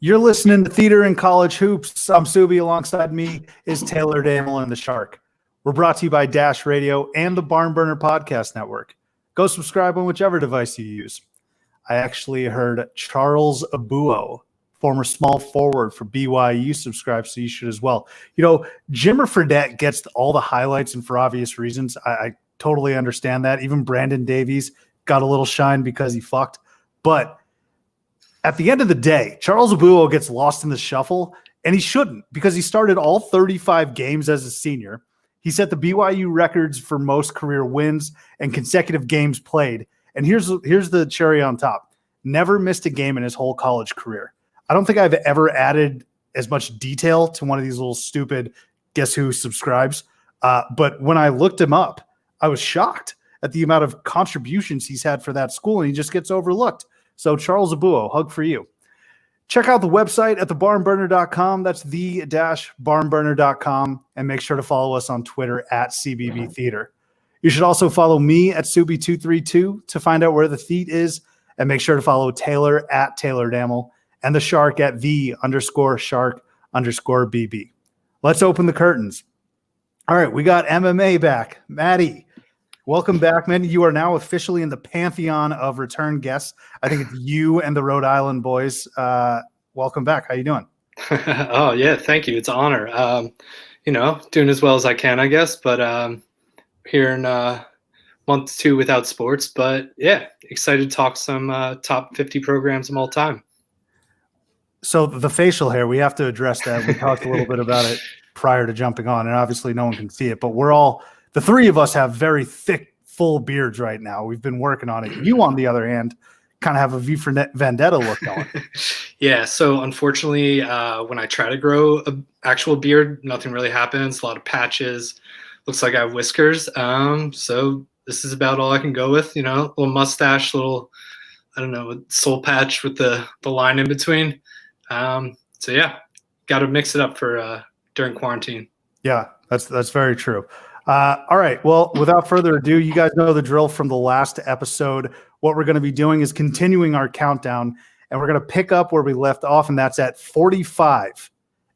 You're listening to Theater and College Hoops. I'm Subi. Alongside me is Taylor Damel and the Shark. We're brought to you by Dash Radio and the Barn Burner Podcast Network. Go subscribe on whichever device you use. I actually heard Charles Abuo, former small forward for BYU, subscribe, so you should as well. You know, Jimmer Fredette gets all the highlights, and for obvious reasons, I totally understand that. Even Brandon Davies got a little shine because he fucked. But at the end of the day, Charles Abuo gets lost in the shuffle, and he shouldn't, because he started all 35 games as a senior. He set the BYU records for most career wins and consecutive games played. And here's the cherry on top. Never missed a game in his whole college career. I don't think I've ever added as much detail to one of these little stupid guess who subscribes. But when I looked him up, I was shocked at the amount of contributions he's had for that school, and he just gets overlooked. So Charles Abuo, hug for you. Check out the website at thebarnburner.com. That's the-barnburner.com. And make sure to follow us on Twitter at CBB Theater. You should also follow me at Subi232 to find out where the Theat is. And make sure to follow Taylor at Taylor Damel and the Shark at the_Shark_BB. Let's open the curtains. All right, we got MMA back. Maddie, welcome back, man. You are now officially in the pantheon of return guests. I think it's you and the Rhode Island boys. Welcome back. How you doing? Oh, yeah, thank you. It's an honor. Doing as well as I can, I guess. But here in month 2 without sports. But, yeah, excited to talk some top 50 programs of all time. So the facial hair, we have to address that. We talked a little bit about it prior to jumping on, and obviously no one can see it. But the three of us have very thick, full beards right now. We've been working on it. You, on the other hand, kind of have a V for Vendetta look going. Yeah, so unfortunately, when I try to grow an actual beard, nothing really happens. A lot of patches. Looks like I have whiskers. So this is about all I can go with, little mustache, little, soul patch with the line in between. So yeah, got to mix it up for during quarantine. Yeah, that's very true. All right. Well, without further ado, you guys know the drill from the last episode. What we're going to be doing is continuing our countdown, and we're going to pick up where we left off, and that's at 45.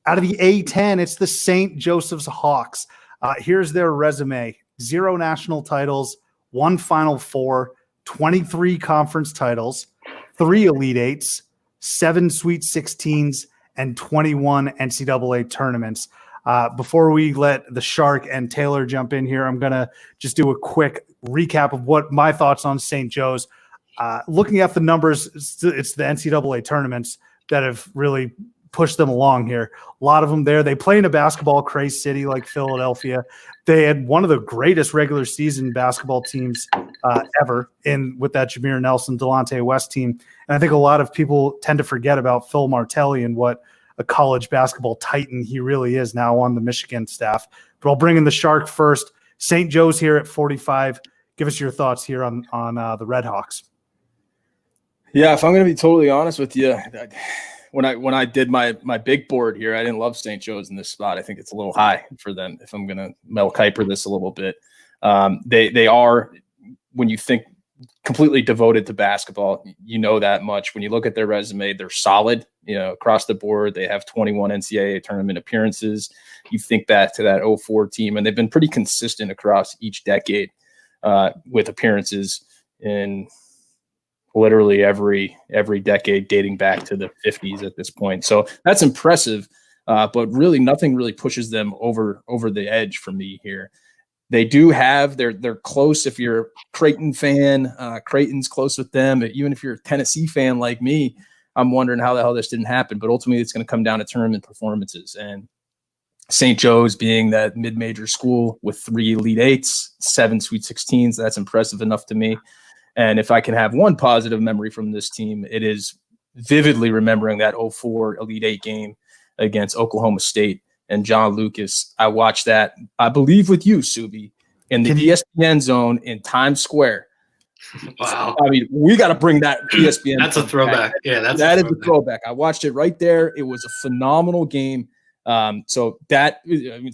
Out of the A10, it's the St. Joseph's Hawks. Here's their resume. 0 national titles, 1 Final Four, 23 conference titles, 3 Elite Eights, 7 Sweet 16s, and 21 NCAA tournaments. Before we let the Shark and Taylor jump in here, I'm going to just do a quick recap of what my thoughts on St. Joe's. Looking at the numbers, it's the NCAA tournaments that have really pushed them along here. A lot of them there. They play in a basketball crazy city like Philadelphia. They had one of the greatest regular season basketball teams ever with that Jameer Nelson, Delonte West team. And I think a lot of people tend to forget about Phil Martelli and what a college basketball titan he really is now on the Michigan staff. But I'll bring in the Shark first. St. Joe's here at 45. Give us your thoughts here on the Red Hawks. Yeah, if I'm going to be totally honest with you, when I did my big board here, I didn't love St. Joe's in this spot. I think it's a little high for them. If I'm going to Mel Kiper this a little bit, they are, when you think, completely devoted to basketball. You know that much. When you look at their resume, they're solid, across the board. They have 21 NCAA tournament appearances. You think back to that 04 team, and they've been pretty consistent across each decade with appearances in literally every decade dating back to the 50s at this point. So that's impressive, but really nothing really pushes them over the edge for me here. They do have they're close. If you're a Creighton fan, Creighton's close with them. Even if you're a Tennessee fan like me, I'm wondering how the hell this didn't happen. But ultimately, it's going to come down to tournament performances. And St. Joe's being that mid-major school with 3 Elite Eights, 7 Sweet 16s, that's impressive enough to me. And if I can have one positive memory from this team, it is vividly remembering that 04 Elite Eight game against Oklahoma State. And John Lucas, I watched that, I believe with you, Subi, in the ESPN zone in Times Square. Wow. I mean, we got to bring that ESPN. That's a throwback. Back. Yeah, that is a throwback. I watched it right there. It was a phenomenal game. So that,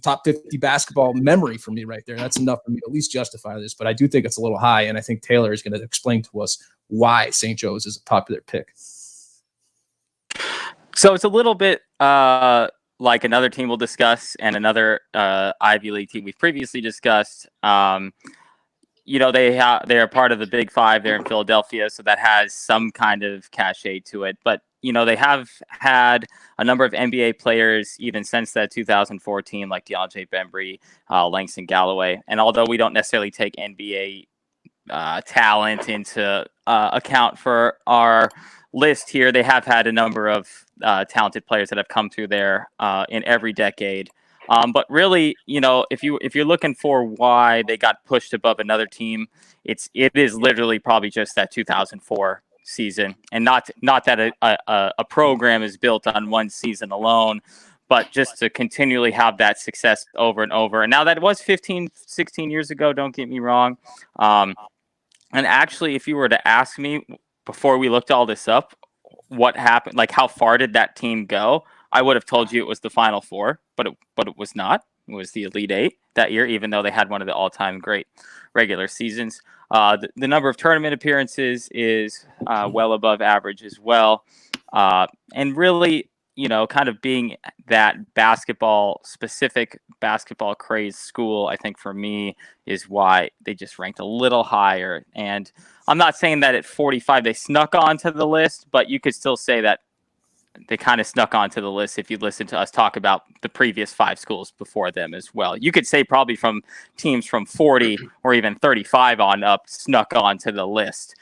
top 50 basketball memory for me right there. That's enough for me to at least justify this. But I do think it's a little high, and I think Taylor is going to explain to us why St. Joe's is a popular pick. So it's a little bit like another team we'll discuss and another Ivy League team we've previously discussed. They are part of the Big Five there in Philadelphia, so that has some kind of cachet to it. But they have had a number of NBA players even since that 2014, like DeAndre Bembry, Langston Galloway. And although we don't necessarily take NBA talent into account for our list here, they have had a number of talented players that have come through there in every decade. But really, if you're looking for why they got pushed above another team, it is literally probably just that 2004 season, and not that a program is built on one season alone, but just to continually have that success over and over. And now that was 15, 16 years ago, don't get me wrong. And actually, if you were to ask me before we looked all this up, what happened, like how far did that team go, I would have told you it was the Final Four, but it was not. It was the Elite Eight that year, even though they had one of the all-time great regular seasons. The number of tournament appearances is well above average as well. And really, kind of being that specific basketball crazed school, I think for me is why they just ranked a little higher. And I'm not saying that at 45 they snuck onto the list, but you could still say that they kind of snuck onto the list if you listen to us talk about the previous 5 schools before them as well. You could say probably from teams from 40 or even 35 on up snuck onto the list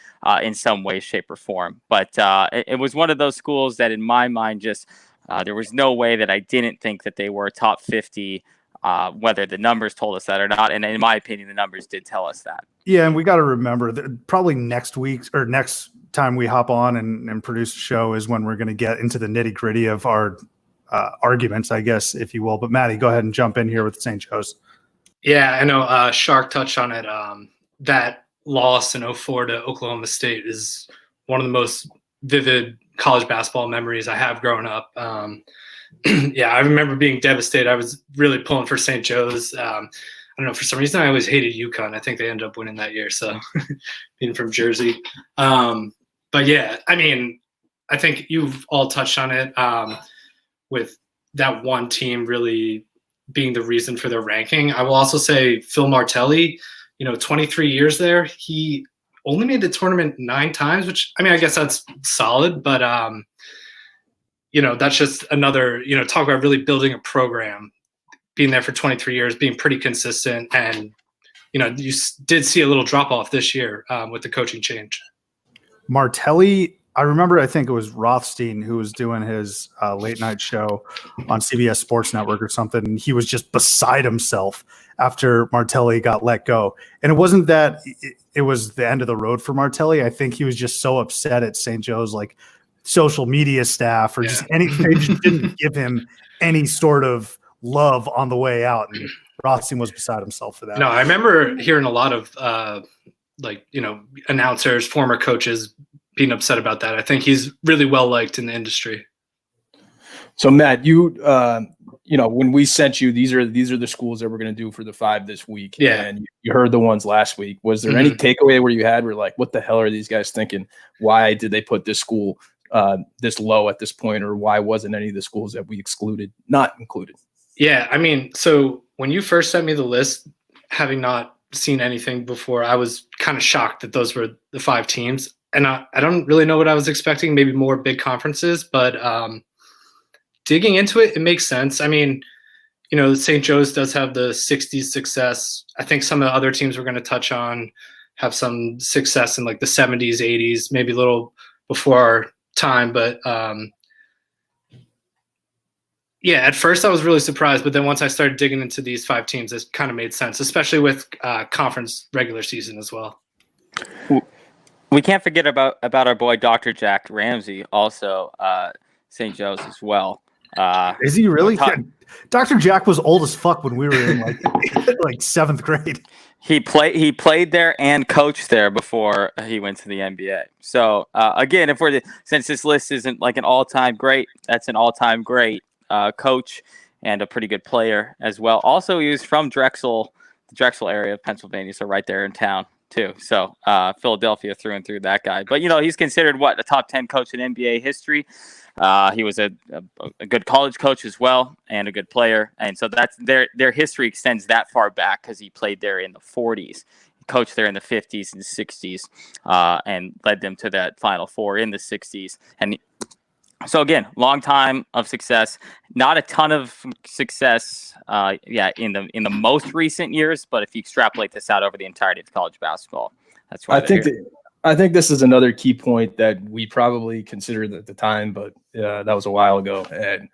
in some way, shape, or form. But it was one of those schools that in my mind just there was no way that I didn't think that they were top 50, whether the numbers told us that or not. And in my opinion, the numbers did tell us that. Yeah, and we got to remember that probably next time we hop on and produce a show is when we're going to get into the nitty gritty of our arguments, I guess, if you will. But Maddie, go ahead and jump in here with St. Joe's. Yeah, I know Shark touched on it. That loss in 2004 to Oklahoma State is one of the most vivid college basketball memories I have growing up. Yeah, I remember being devastated. I was really pulling for St. Joe's. I don't know, for some reason I always hated UConn. I think they ended up winning that year, so being from Jersey. But yeah, I mean, I think you've all touched on it with that one team really being the reason for their ranking. I will also say Phil Martelli, 23 years there, he only made the tournament 9 times, which, I mean, I guess that's solid, but, that's just another, talk about really building a program, being there for 23 years, being pretty consistent. And, you did see a little drop off this year with the coaching change. Martelli, I remember, I think it was Rothstein who was doing his late night show on CBS Sports Network or something. And he was just beside himself after Martelli got let go. And it wasn't that it was the end of the road for Martelli. I think he was just so upset at St. Joe's, like, social media staff or just anything. They just didn't give him any sort of love on the way out. And Rothstein was beside himself for that. No, I remember hearing a lot of announcers, former coaches being upset about that. I think he's really well liked in the industry. So Matt, you when we sent you, these are the schools that we're going to do for the 5 this week. Yeah. And you heard the ones last week. Was there any takeaway where you were like, what the hell are these guys thinking? Why did they put this school this low at this point? Or why wasn't any of the schools that we excluded not included? Yeah. I mean, so when you first sent me the list, having not seen anything before, I was kind of shocked that those were the 5 teams. And I don't really know what I was expecting, maybe more big conferences, but digging into it, it makes sense. I mean, St. Joe's does have the 60s success. I think some of the other teams we're going to touch on have some success in like the 70s, 80s, maybe a little before our time. But yeah, at first I was really surprised, but then once I started digging into these 5 teams, it kind of made sense, especially with conference regular season as well. We can't forget about our boy Dr. Jack Ramsey, also St. Joe's as well. Is he really? Dr. Jack was old as fuck when we were in like 7th grade. He played there and coached there before he went to the NBA. So again, since this list isn't like an all-time great, that's an all-time great coach and a pretty good player as well. Also, he was from the Drexel area of Pennsylvania, so right there in town. too. So Philadelphia through and through, that guy. But he's considered a top 10 coach in NBA history. He was a good college coach as well, and a good player. And so that's their history extends that far back because he played there in the 40s, coached there in the 50s and 60s, and led them to that Final Four in the 60s. And so again, long time of success, not a ton of success, in the most recent years. But if you extrapolate this out over the entirety of college basketball, that's why I think this is another key point that we probably considered at the time, but that was a while ago, and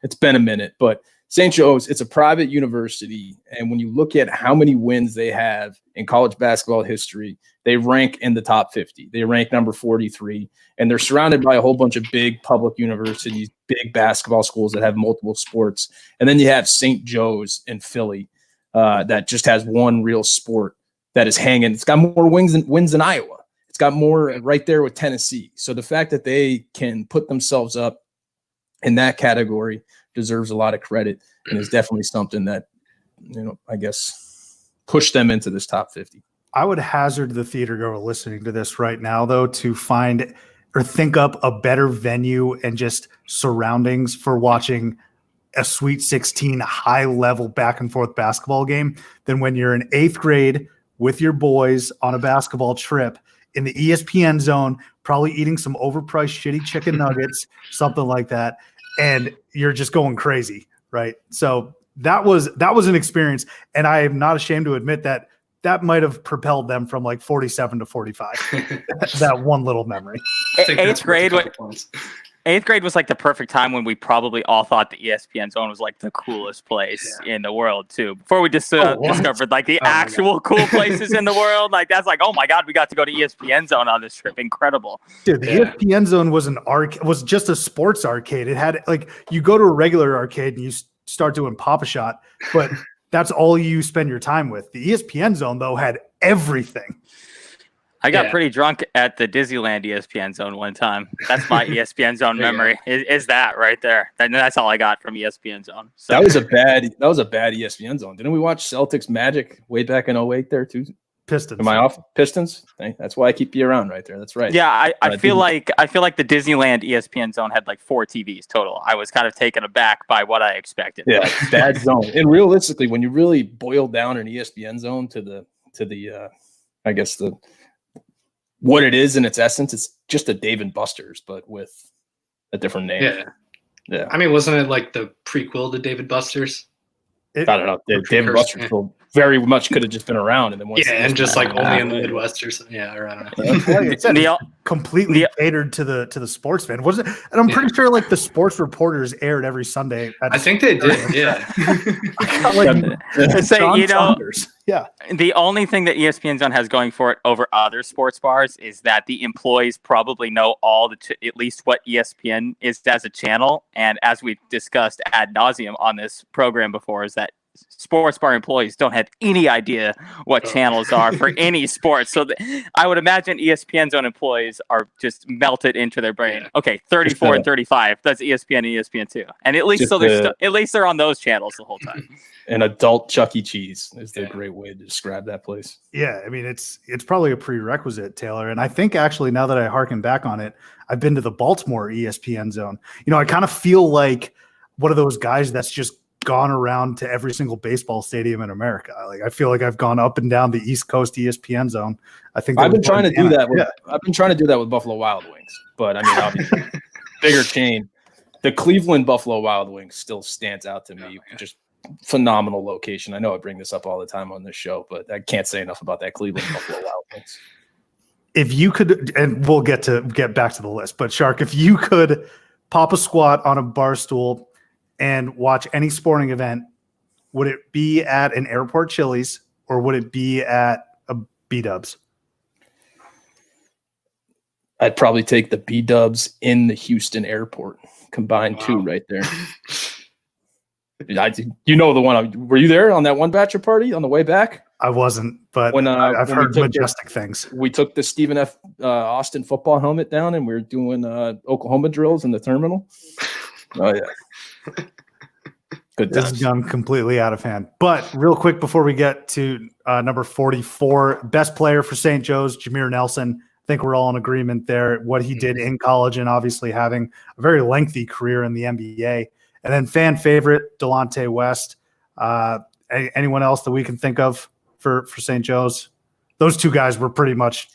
it's been a minute. But St. Joe's, it's a private university, and when you look at how many wins they have in college basketball history, they rank in the top 50. They rank number 43, and they're surrounded by a whole bunch of big public universities, big basketball schools that have multiple sports. And then you have St. Joe's in Philly that just has one real sport that is hanging. It's got more wins than Iowa. It's got more right there with Tennessee. So the fact that they can put themselves up in that category deserves a lot of credit, and is definitely something that, I guess, pushed them into this top 50. I would hazard the theater goer listening to this right now, though, to find or think up a better venue and just surroundings for watching a Sweet 16 high-level back-and-forth basketball game than when you're in 8th grade with your boys on a basketball trip in the ESPN zone, probably eating some overpriced shitty chicken nuggets, something like that, and you're just going crazy, right? So that was an experience, and I am not ashamed to admit that might have propelled them from like 47 to 45. That one little memory. Eighth grade was like the perfect time when we probably all thought the ESPN zone was like the coolest place in the world too. Before we just discovered like the actual cool places in the world. Like that's like, oh my God, we got to go to ESPN zone on this trip. Incredible. Dude, the ESPN zone was just a sports arcade. It had like, you go to a regular arcade and you start doing Pop-A-Shot, but that's all you spend your time with. The ESPN zone though had everything. I got pretty drunk at the Disneyland ESPN zone one time. That's my ESPN zone memory. Is that right there? That's all I got from ESPN zone. So. That was a bad ESPN zone. Didn't we watch Celtics Magic way back in 08 there too? Pistons. Am I off? Pistons. That's why I keep you around right there. That's right. Yeah, I feel like the Disneyland ESPN zone had like 4 TVs total. I was kind of taken aback by what I expected. Yeah, bad zone. And realistically, when you really boil down an ESPN zone to the I guess what it is in its essence, it's just a Dave & Buster's, but with a different name. Yeah. I mean, wasn't it like the prequel to David Buster's? I don't know. Dave & Buster's very much could have just been around, and then and just like only in the Midwest or something. Yeah, or I don't know. Completely catered to the sports fan, wasn't it? And I'm pretty sure like the sports reporters aired every Sunday. I think they did. Yeah. Yeah. The only thing that ESPN Zone has going for it over other sports bars is that the employees probably know all at least what ESPN is as a channel, and as we've discussed ad nauseum on this program before, is that sports bar employees don't have any idea what channels are for any sports. So I would imagine ESPN Zone employees are just melted into their brain. Yeah. Okay, 34 and 35. That's ESPN and ESPN2. And at least at least they're on those channels the whole time. An adult Chuck E. Cheese is the great way to describe that place. Yeah, I mean it's probably a prerequisite, Taylor. And I think actually now that I harken back on it, I've been to the Baltimore ESPN Zone. I kind of feel like one of those guys that's just gone around to every single baseball stadium in America. Like I feel like I've gone up and down the East Coast ESPN zone. I think I've been trying to do that. I've been trying to do that with Buffalo Wild Wings, but I mean, obviously, bigger chain. The Cleveland Buffalo Wild Wings still stands out to me. Just phenomenal location. I know I bring this up all the time on this show, but I can't say enough about that Cleveland Buffalo Wild Wings. If you could, and we'll get back to the list, but Shark, if you could pop a squat on a bar stool and watch any sporting event, would it be at an airport Chili's or would it be at a B-Dubs? I'd probably take the B-Dubs in the Houston airport combined two right there. The one. Were you there on that one bachelor party on the way back? I wasn't, but I've heard majestic things. We took the Stephen F. Austin football helmet down and we were doing Oklahoma drills in the terminal. Oh, yeah. Good This times. has gone completely out of hand. But real quick before we get to number 44, best player for St. Joe's, Jameer Nelson. I think we're all in agreement there. What he did in college and obviously having a very lengthy career in the NBA. And then fan favorite, Delonte West. Anyone else that we can think of for St. Joe's? Those two guys were pretty much,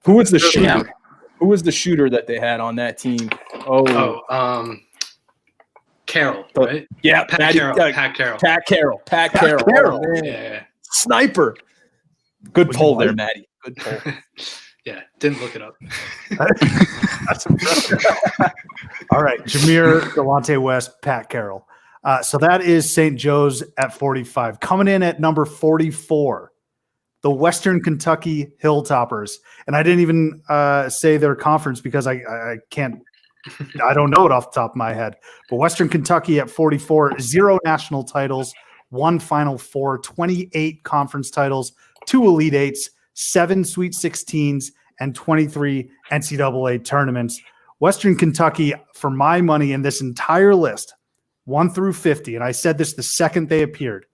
Who was the shooter? Yeah. Who was the shooter that they had on that team? Carroll, right? Yeah, Pat Carroll. Pat Carroll. Pat Carroll. Oh, man. Yeah. Sniper. Good Would pull you there, like- Maddie. Good pull. Yeah, didn't look it up. That's impressive. All right, Jameer, Delonte West, Pat Carroll. So that is St. Joe's at 45. Coming in at number 44, the Western Kentucky Hilltoppers. And I didn't even say their conference because I can't, I don't know it off the top of my head. But Western Kentucky at 44, 0 national titles, 1 Final Four, 28 conference titles, 2 Elite Eights, 7 Sweet 16s, and 23 NCAA tournaments. Western Kentucky, for my money in this entire list, 1 through 50, and I said this the second they appeared,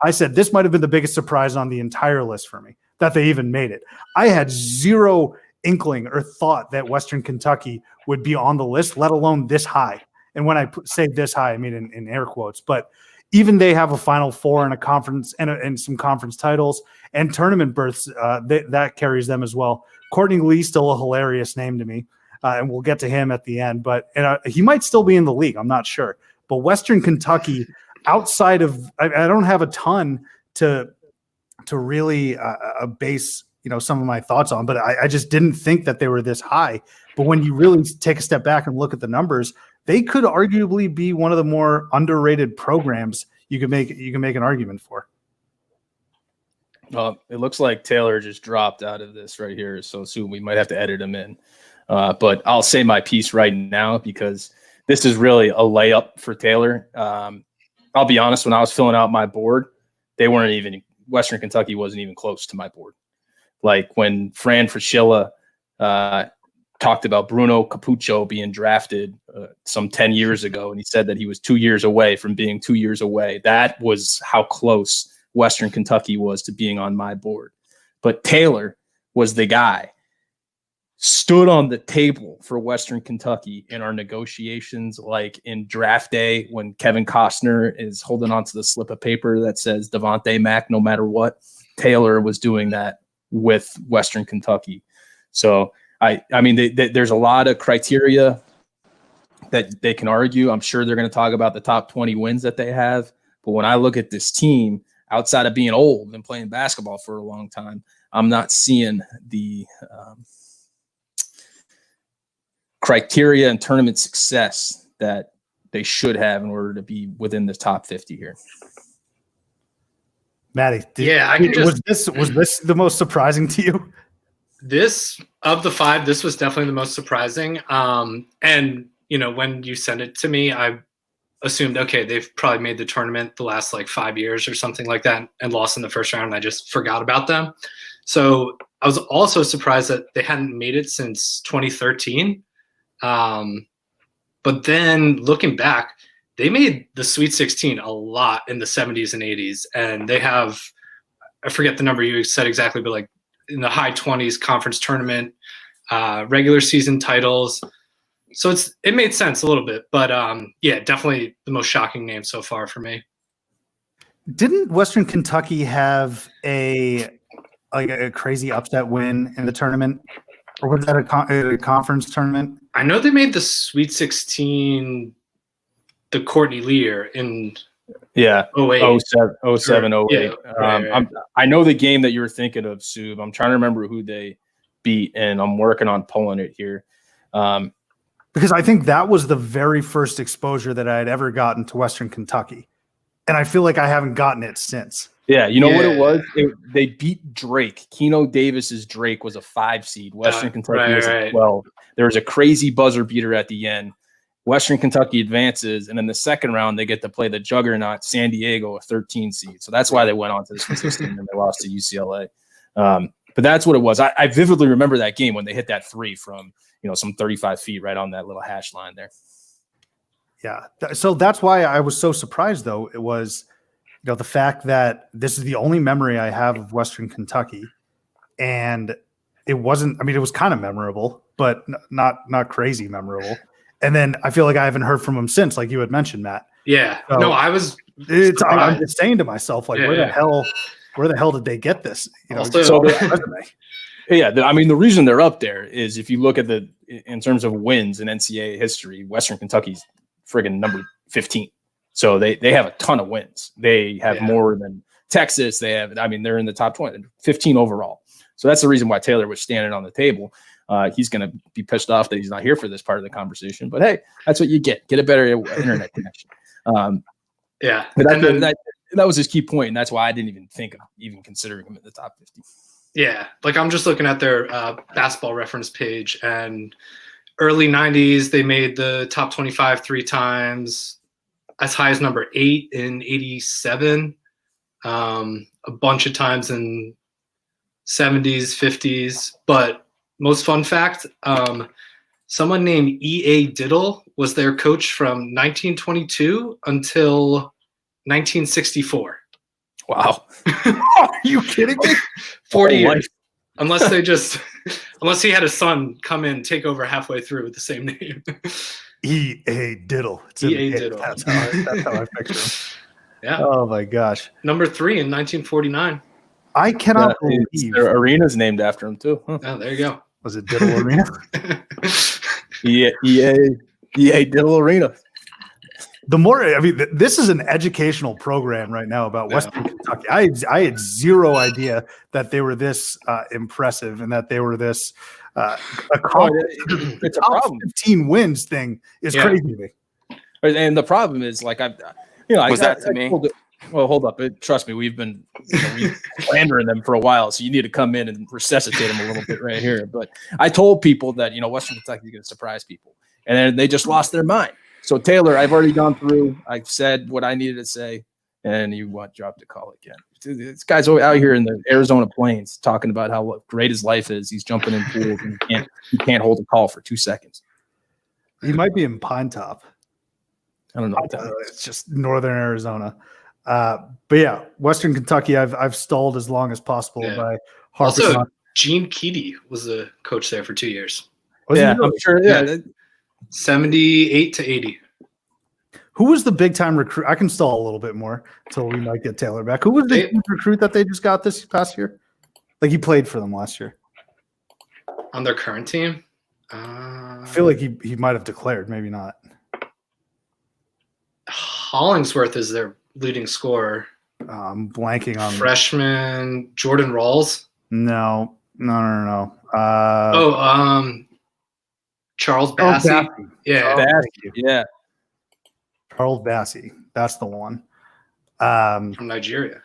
I said this might have been the biggest surprise on the entire list for me, that they even made it. I had zero inkling or thought that Western Kentucky would be on the list, let alone this high. And when I say this high, I mean in air quotes. But even they have a Final Four and a conference and some conference titles and tournament berths. That carries them as well. Courtney Lee, still a hilarious name to me, and we'll get to him at the end. But he might still be in the league. I'm not sure. But Western Kentucky, outside of, I don't have a ton to really base some of my thoughts on, but I just didn't think that they were this high. But when you really take a step back and look at the numbers, they could arguably be one of the more underrated programs you can make an argument for. It looks like Taylor just dropped out of this right here so soon. We might have to edit him in. But I'll say my piece right now because this is really a layup for Taylor. I'll be honest, when I was filling out my board, Western Kentucky wasn't even close to my board. Like when Fran Fraschilla talked about Bruno Capuccio being drafted some 10 years ago, and he said that he was 2 years away from being 2 years away. That was how close Western Kentucky was to being on my board. But Taylor was the guy, stood on the table for Western Kentucky in our negotiations, like in draft day when Kevin Costner is holding onto the slip of paper that says Devontae Mack no matter what. Taylor was doing that with Western Kentucky. So I mean, there's a lot of criteria that they can argue. I'm sure they're going to talk about the top 20 wins that they have. But when I look at this team, outside of being old and playing basketball for a long time, I'm not seeing the criteria and tournament success that they should have in order to be within the top 50 here. Maddie, was this the most surprising to you? This, of the 5, this was definitely the most surprising. And when you sent it to me, I assumed, okay, they've probably made the tournament the last 5 years or something like that and lost in the first round. And I just forgot about them. So I was also surprised that they hadn't made it since 2013. But then looking back, they made the Sweet 16 a lot in the 70s and 80s. And they have, I forget the number you said exactly, but in the high 20s conference tournament, regular season titles. So it made sense a little bit, but yeah, definitely the most shocking name so far for me. Didn't Western Kentucky have a crazy upset win in the tournament, or was that a conference tournament? I know they made the Sweet 16, the Courtney Lee year in 08. 07, 08. Yeah, right. I know the game that you were thinking of, Sub. I'm trying to remember who they beat, and I'm working on pulling it here. Because I think that was the very first exposure that I had ever gotten to Western Kentucky. And I feel like I haven't gotten it since. Yeah, you know what it was? They beat Drake. Keno Davis's Drake was a 5 seed. Western Kentucky was a 12. There was a crazy buzzer beater at the end. Western Kentucky advances, and in the second round, they get to play the juggernaut San Diego, a 13 seed. So that's why they went on to the Sweet 16 and they lost to UCLA. But that's what it was. I vividly remember that game when they hit that 3 from some 35 feet right on that little hash line there. Yeah. So that's why I was so surprised, though. It was, the fact that this is the only memory I have of Western Kentucky. And it wasn't, I mean, it was kind of memorable, but not crazy memorable. And then I feel like I haven't heard from him since, like you had mentioned, Matt. Yeah. So No, I was. I'm just saying to myself, like, Yeah, where yeah. the hell did they get this? Also- So resume. Yeah, I mean, the reason they're up there is if you look at in terms of wins in NCAA history, Western Kentucky's friggin' number 15. So they have a ton of wins. They have more than Texas. They're in the top 20, 15 overall. So that's the reason why Taylor was standing on the table. He's going to be pissed off that he's not here for this part of the conversation. But hey, that's what you get. Get a better internet connection. Yeah. But And then- that was his key point, and that's why I didn't even think of even considering him in the top 50. Yeah, like I'm just looking at their basketball reference page, and early 90s, they made the top 25 3 times, as high as number 8 in 87, a bunch of times in 70s, 50s. But most fun fact, someone named E.A. Diddle was their coach from 1922 until 1964. Wow. Are you kidding me? 40 Oh, years. Unless he had a son come in, take over halfway through with the same name. E.A. Diddle. It's in the E.A. hit. Diddle. That's how I picture him. Yeah. Oh my gosh. Number 3 in 1949. I cannot Yeah, believe. their arena's named after him too. Huh? Oh, there you go. Was it Diddle Arena? EA Diddle Arena. The more, I mean, this is an educational program right now about Western Kentucky. I had zero idea that they were this impressive and that they were this accomplished. It's a Top problem. 15 wins thing is Yeah. crazy to me. And the problem is, like, Was that to me? Well, hold up. Trust me, we've been slandering them for a while, so you need to come in and resuscitate them a little bit right here. But I told people that, Western Kentucky is going to surprise people, and then they just lost their mind. So, Taylor, I've already gone through. I've said what I needed to say, and you dropped the call again. This guy's out here in the Arizona plains talking about how great his life is. He's jumping in pools, and he can't hold a call for 2 seconds. He might be in Pine Top. I don't know what that is. It's just northern Arizona. But yeah, Western Kentucky, I've stalled as long as possible Yeah. by harping Also, on. Gene Keady was the coach there for 2 years. Was he Yeah, really? I'm sure. Yeah, 78 to 80. Who was the big time recruit? I can stall a little bit more until we might get Taylor back. Who was the huge recruit that they just got this past year? Like he played for them last year. On their current team? I feel like he might have declared, maybe not. Hollingsworth is their leading scorer. I'm blanking on Freshman Jordan Rawls. No. Charles Bassey. Bassey. Yeah. Thank you. yeah. Charles Bassey. That's the one. From Nigeria.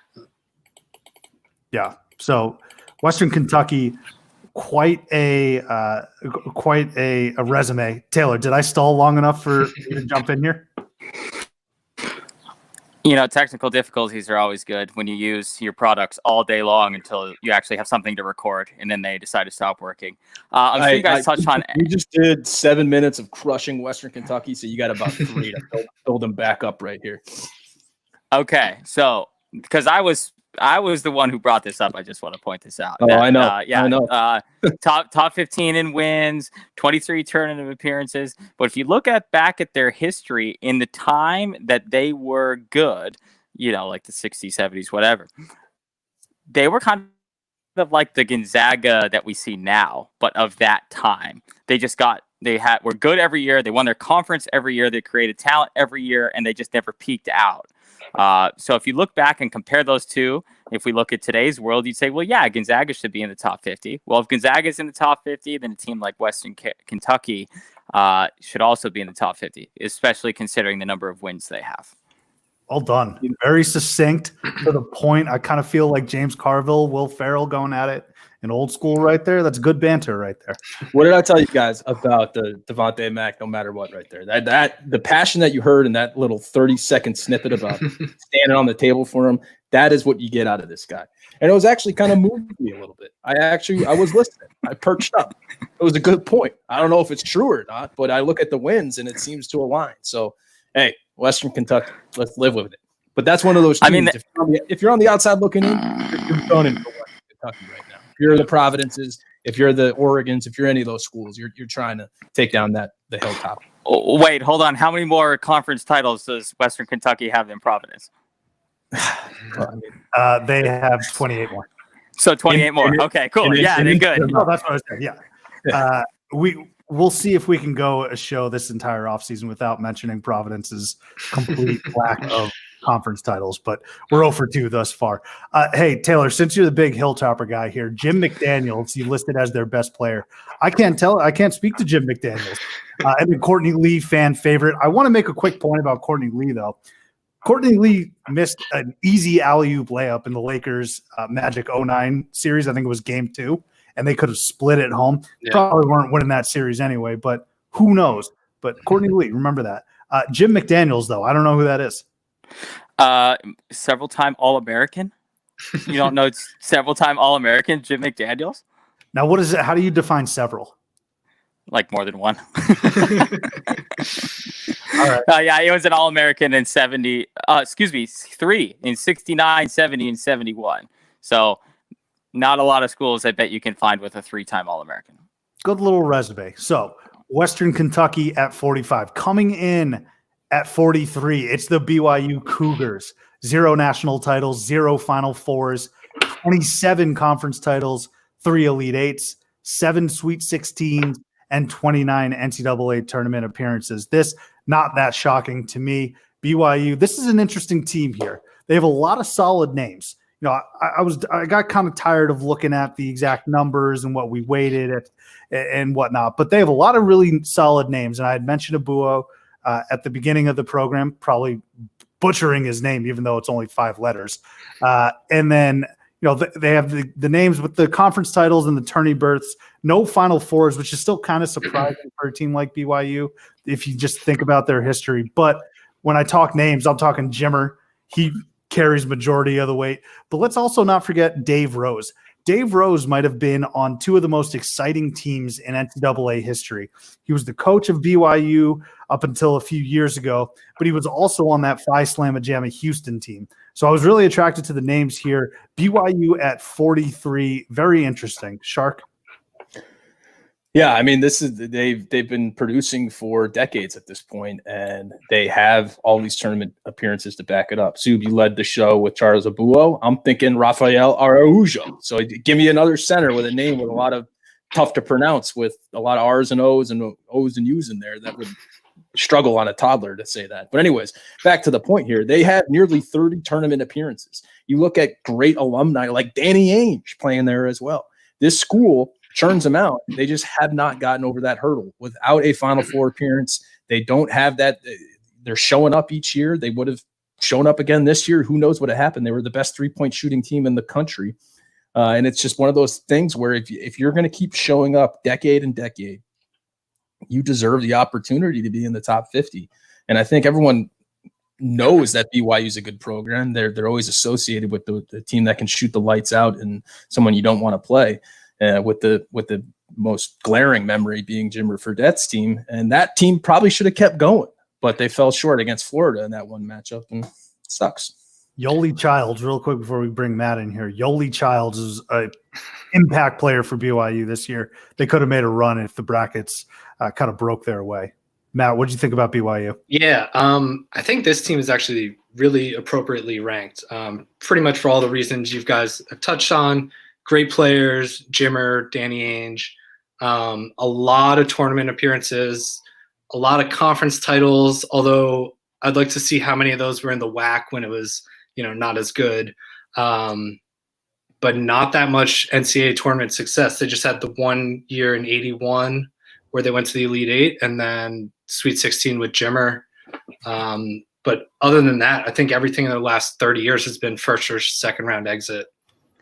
Yeah. So Western Kentucky, quite a resume. Taylor, did I stall long enough for you to jump in here? Technical difficulties are always good when you use your products all day long until you actually have something to record, and then they decide to stop working. I'm sure you guys touched on. We just did 7 minutes of crushing Western Kentucky, so you got about 3 to build them back up right here. Okay, so because I was the one who brought this up, I just want to point this out. Oh, I know. Yeah, I know. top 15 in wins, 23 tournament appearances. But if you look back at their history in the time that they were good, like the 60s, 70s, whatever, they were kind of like the Gonzaga that we see now, but of that time. Were good every year. They won their conference every year. They created talent every year, and they just never peaked out. So if you look back and compare those two, if we look at today's world, you'd say, well, yeah, Gonzaga should be in the top 50. Well, if Gonzaga is in the top 50, then a team like Western Kentucky should also be in the top 50, especially considering the number of wins they have. Well done. Very succinct to the point. I kind of feel like James Carville, Will Ferrell going at it in old school right there. That's good banter right there. What did I tell you guys about the Devontae Mack no matter what right there? That the passion that you heard in that little 30-second snippet about standing on the table for him, that is what you get out of this guy. And it was actually kind of moving me a little bit. I was listening. I perched up. It was a good point. I don't know if it's true or not, but I look at the wins and it seems to align. So hey, Western Kentucky, let's live with it. But that's one of those teams. I mean, if you're on the outside looking in, you're gunning for Western Kentucky right now. If you're the Providences, if you're the Oregons, if you're any of those schools, you're trying to take down the hilltop. Oh, wait, hold on. How many more conference titles does Western Kentucky have than Providence? They have 28 more. So 28 more. Okay, cool. They're good. Oh, that's what I was saying. Yeah. We'll see if we can go a show this entire offseason without mentioning Providence's complete lack of conference titles, but we're 0 for 2 thus far. Hey, Taylor, since you're the big Hilltopper guy here, Jim McDaniels, you listed as their best player. I can't speak to Jim McDaniels. And the Courtney Lee fan favorite. I want to make a quick point about Courtney Lee, though. Courtney Lee missed an easy alley-oop layup in the Lakers Magic 09 series. I think it was game 2. And they could have split it home. Yeah. Probably weren't winning that series anyway, but who knows? But Courtney Lee, remember that. Jim McDaniels, though, I don't know who that is. Several-time All-American. You don't know several-time All-American Jim McDaniels? Now, what is it? How do you define several? Like more than one. All right. Yeah, he was an All-American in 70. 3 in 69, 70, and 71. So not a lot of schools I bet you can find with a 3-time All-American. Good little resume. So Western Kentucky at 45. Coming in at 43, it's the BYU Cougars. 0 national titles, 0 Final Fours, 27 conference titles, 3 Elite Eights, 7 Sweet 16s, and 29 NCAA tournament appearances. This, not that shocking to me. BYU, this is an interesting team here. They have a lot of solid names. You know, I got kind of tired of looking at the exact numbers and what we weighted at and whatnot, but they have a lot of really solid names. And I had mentioned Abuo at the beginning of the program, probably butchering his name, even though it's only 5 letters. And then, you know, they have the names with the conference titles and the tourney berths, no Final Fours, which is still kind of surprising for a team like BYU if you just think about their history. But when I talk names, I'm talking Jimmer. He carries majority of the weight. But let's also not forget Dave Rose. Dave Rose might have been on 2 of the most exciting teams in NCAA history. He was the coach of BYU up until a few years ago, but he was also on that Phi Slamma Jamma Houston team. So I was really attracted to the names here. BYU at 43, very interesting. Shark? Yeah, I mean, they've been producing for decades at this point, and they have all these tournament appearances to back it up. Sub, you led the show with Charles Abuo. I'm thinking Rafael Araujo. So give me another center with a name with a lot of tough to pronounce, with a lot of R's and O's and U's in there. That would struggle on a toddler to say that. But anyways, back to the point here. They have nearly 30 tournament appearances. You look at great alumni like Danny Ainge playing there as well. This school churns them out. They just have not gotten over that hurdle. Without a Final Four appearance, they don't have that. They're showing up each year. They would have shown up again this year. Who knows what had happened? They were the best 3-point shooting team in the country. And it's just one of those things where if you're going to keep showing up decade and decade, you deserve the opportunity to be in the top 50. And I think everyone knows that BYU is a good program. They're always associated with the team that can shoot the lights out and someone you don't want to play. With the most glaring memory being Jimmer Fredette's team. And that team probably should have kept going, but they fell short against Florida in that one matchup, and it sucks. Yoli Childs, real quick before we bring Matt in here. Yoli Childs is an impact player for BYU this year. They could have made a run if the brackets kind of broke their way. Matt, what did you think about BYU? Yeah, I think this team is actually really appropriately ranked, pretty much for all the reasons you guys have touched on. Great players, Jimmer, Danny Ainge, a lot of tournament appearances, a lot of conference titles, although I'd like to see how many of those were in the WAC when it was, not as good. But not that much NCAA tournament success. They just had the 1 year in 81 where they went to the Elite Eight, and then Sweet 16 with Jimmer. But other than that, I think everything in the last 30 years has been first or second round exit.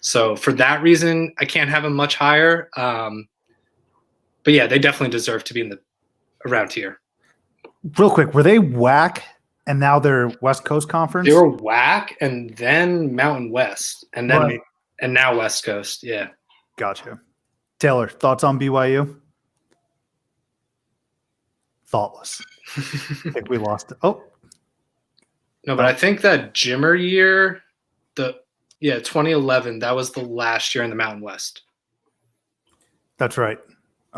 So for that reason, I can't have them much higher. But yeah, they definitely deserve to be around here. Real quick, were they WAC and now they're West Coast Conference? They were WAC and then Mountain West and then Right. and now West Coast. Yeah. Gotcha. Taylor, thoughts on BYU? Thoughtless. I think we lost it. Oh, No, but I think that Jimmer year, 2011, that was the last year in the Mountain West. That's right.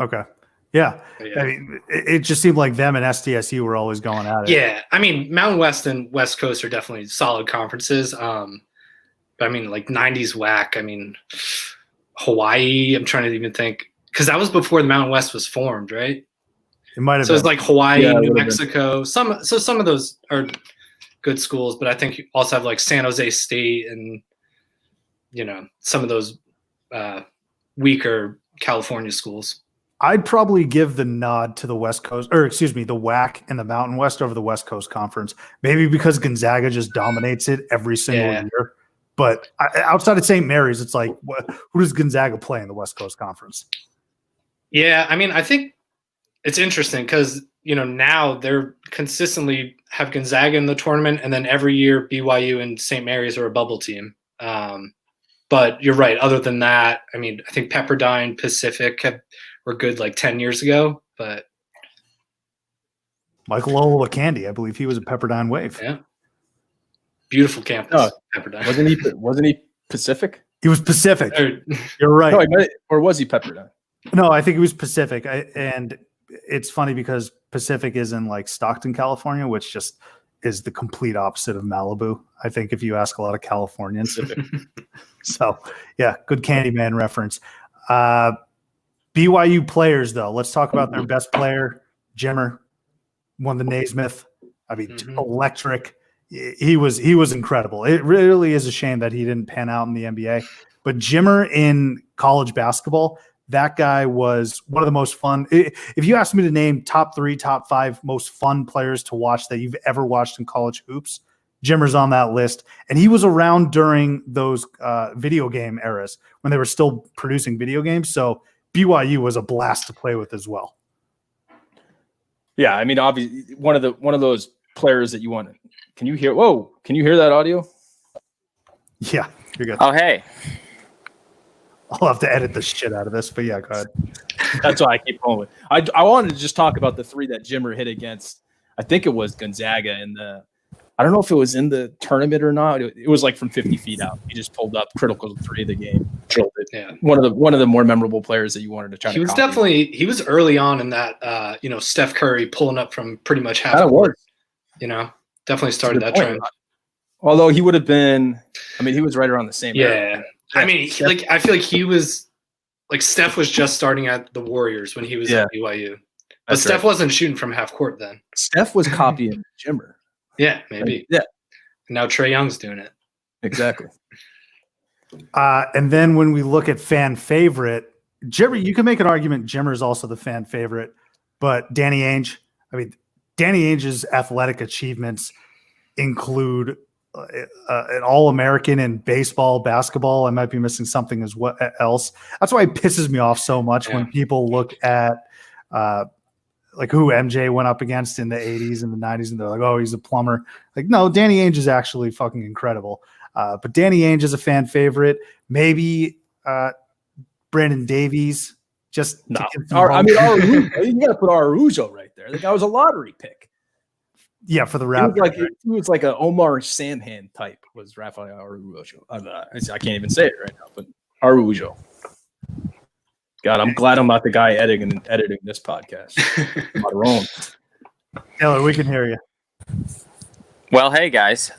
Okay. Yeah. Yeah. I mean, it just seemed like them and SDSU were always going at it. Yeah. I mean, Mountain West and West Coast are definitely solid conferences. But I mean, like 90s WAC, I mean, Hawaii, I'm trying to even think, because that was before the Mountain West was formed, right? It might have So been. it's like Hawaii, Yeah, it New would've been. Mexico. Some of those are good schools, but I think you also have like San Jose State and, some of those weaker California schools. I'd probably give the nod to the West Coast, or excuse me, the WAC and the Mountain West over the West Coast Conference. Maybe because Gonzaga just dominates it every single year. But outside of St. Mary's, it's like, who does Gonzaga play in the West Coast Conference? Yeah, I mean, I think it's interesting because, now they're consistently have Gonzaga in the tournament, and then every year BYU and St. Mary's are a bubble team. But you're right. Other than that, I mean, I think Pepperdine, Pacific were good like 10 years ago. But Michael Olowokandi, I believe he was a Pepperdine Wave. yeah, beautiful campus, Pepperdine. Wasn't he Pacific? He was Pacific. Or- You're right. No, or was he Pepperdine? No, I think it was Pacific. And it's funny because Pacific is in like Stockton, California, which just is the complete opposite of Malibu. I think if you ask a lot of Californians. So yeah, good Candyman reference. BYU players though, let's talk about their best player, Jimmer, won the Naismith. I mean, electric. He was incredible. It really is a shame that he didn't pan out in the NBA, but Jimmer in college basketball, that guy was one of the most fun. If you asked me to name top 3, top 5 most fun players to watch that you've ever watched in college hoops, Jimmer's on that list. And he was around during those video game eras when they were still producing video games. So BYU was a blast to play with as well. Yeah, I mean, obviously, one of those players that you want. Can you hear? Whoa! Can you hear that audio? Yeah, you're good. Oh, hey. I'll have to edit the shit out of this, but yeah, go ahead. That's why I keep going with. I wanted to just talk about the 3 that Jimmer hit against. I think it was Gonzaga in the. I don't know if it was in the tournament or not. It was like from 50 feet out. He just pulled up critical 3 of the game, drilled it. Yeah. One of the more memorable players that you wanted to try. He was early on in that. Steph Curry pulling up from pretty much half. That court, definitely started that trend. Although he would have been, I mean, he was right around the same. Yeah. I mean, I feel like he was like Steph was just starting at the Warriors when he was at BYU, but Steph wasn't shooting from half court then. Steph was copying Jimmer. Yeah, maybe. Yeah. Now Trae Young's doing it. Exactly. And then when we look at fan favorite, Jimmer, you can make an argument Jimmer is also the fan favorite, but Danny Ainge, I mean, Danny Ainge's athletic achievements include an All-American in baseball, basketball. I might be missing something else. That's why it pisses me off so much when people look at like who MJ went up against in the 80s and the 90s, and they're like, oh, he's a plumber. Like, no, Danny Ainge is actually fucking incredible. But Danny Ainge is a fan favorite. Maybe Brandon Davies. Just no. You got to put Araujo right there. The guy was a lottery pick. Yeah, for the Raptors. He was like an Omar Samhan type. Was Rafael Araujo? I can't even say it right now, but Araujo. God, I'm glad I'm not the guy editing this podcast. My own. Taylor, we can hear you. Well, hey guys.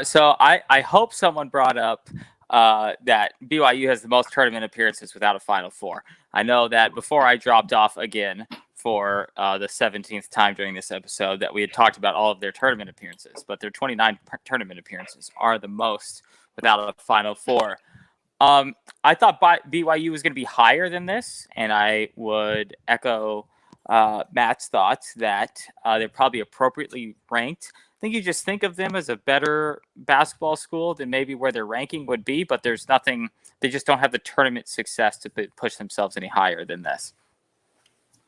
So I hope someone brought up that BYU has the most tournament appearances without a Final Four. I know that before I dropped off again for the 17th time during this episode that we had talked about all of their tournament appearances, but their 29 tournament appearances are the most without a Final Four. I thought BYU was going to be higher than this, and I would echo Matt's thoughts that they're probably appropriately ranked. I think you just think of them as a better basketball school than maybe where their ranking would be, but there's nothing, they just don't have the tournament success to push themselves any higher than this.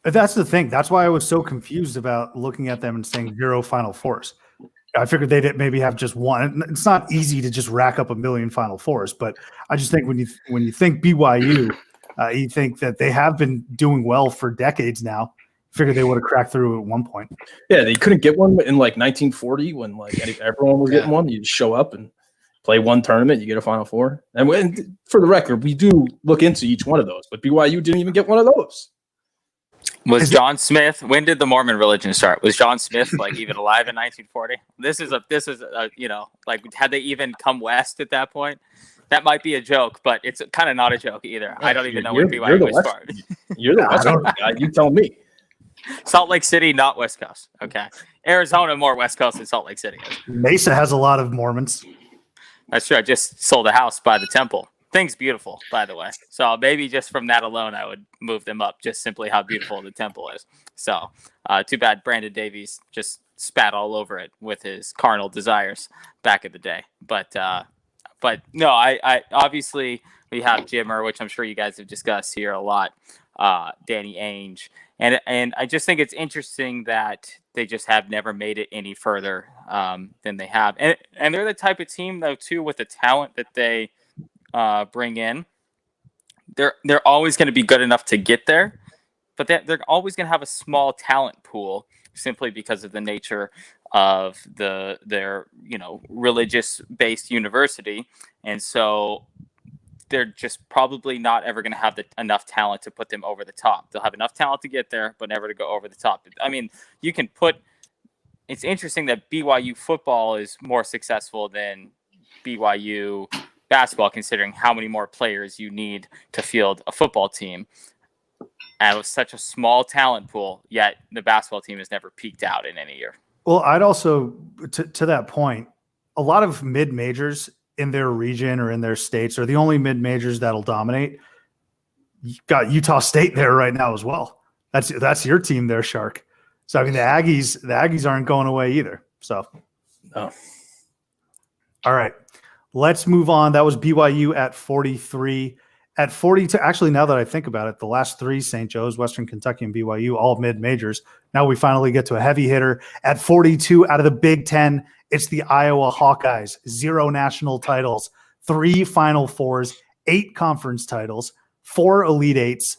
That's the thing. That's why I was so confused about looking at them and saying 0 Final Fours. I figured they'd maybe have just one. It's not easy to just rack up a million Final Fours, but I just think when you think BYU, you think that they have been doing well for decades now. Figured they would have cracked through at one point. Yeah, they couldn't get one in like 1940 when like everyone was getting one. You just show up and play one tournament, you get a Final Four. And for the record, we do look into each one of those, but BYU didn't even get one of those. Was John Smith? When did the Mormon religion start? Was John Smith like even alive in 1940? This is a you know, like had they even come west at that point? That might be a joke, but it's kind of not a joke either. I don't even know when BYU was started. You're the West Coast guy. You tell me. Salt Lake City, not West Coast. Okay. Arizona, more West Coast than Salt Lake City is. Mesa has a lot of Mormons. That's true. I just sold a house by the temple. Thing's beautiful, by the way. So maybe just from that alone, I would move them up, just simply how beautiful the temple is. So too bad Brandon Davies just spat all over it with his carnal desires back in the day. But no, I obviously we have Jimmer, which I'm sure you guys have discussed here a lot, Danny Ainge. And I just think it's interesting that they just have never made it any further than they have. And they're the type of team, though, too, with the talent that they bring in. They're always going to be good enough to get there, but they're always going to have a small talent pool simply because of the nature of their religious-based university. And so they're just probably not ever going to have enough talent to put them over the top. They'll have enough talent to get there, but never to go over the top. I mean, you can put – it's interesting that BYU football is more successful than BYU basketball, considering how many more players you need to field a football team. And it was such a small talent pool, yet the basketball team has never peaked out in any year. Well, I'd also, to that point, a lot of mid-majors – in their region or in their states are the only mid-majors that'll dominate. You got Utah State there right now as well. That's your team there, Shark. So I mean the Aggies aren't going away either. So no. All right. Let's move on. That was BYU at 43. At 42, actually, now that I think about it, the last three, St. Joe's, Western Kentucky, and BYU, all mid-majors. Now we finally get to a heavy hitter. At 42, out of the Big Ten, it's the Iowa Hawkeyes. 0 national titles, 3 Final Fours, 8 conference titles, 4 Elite Eights,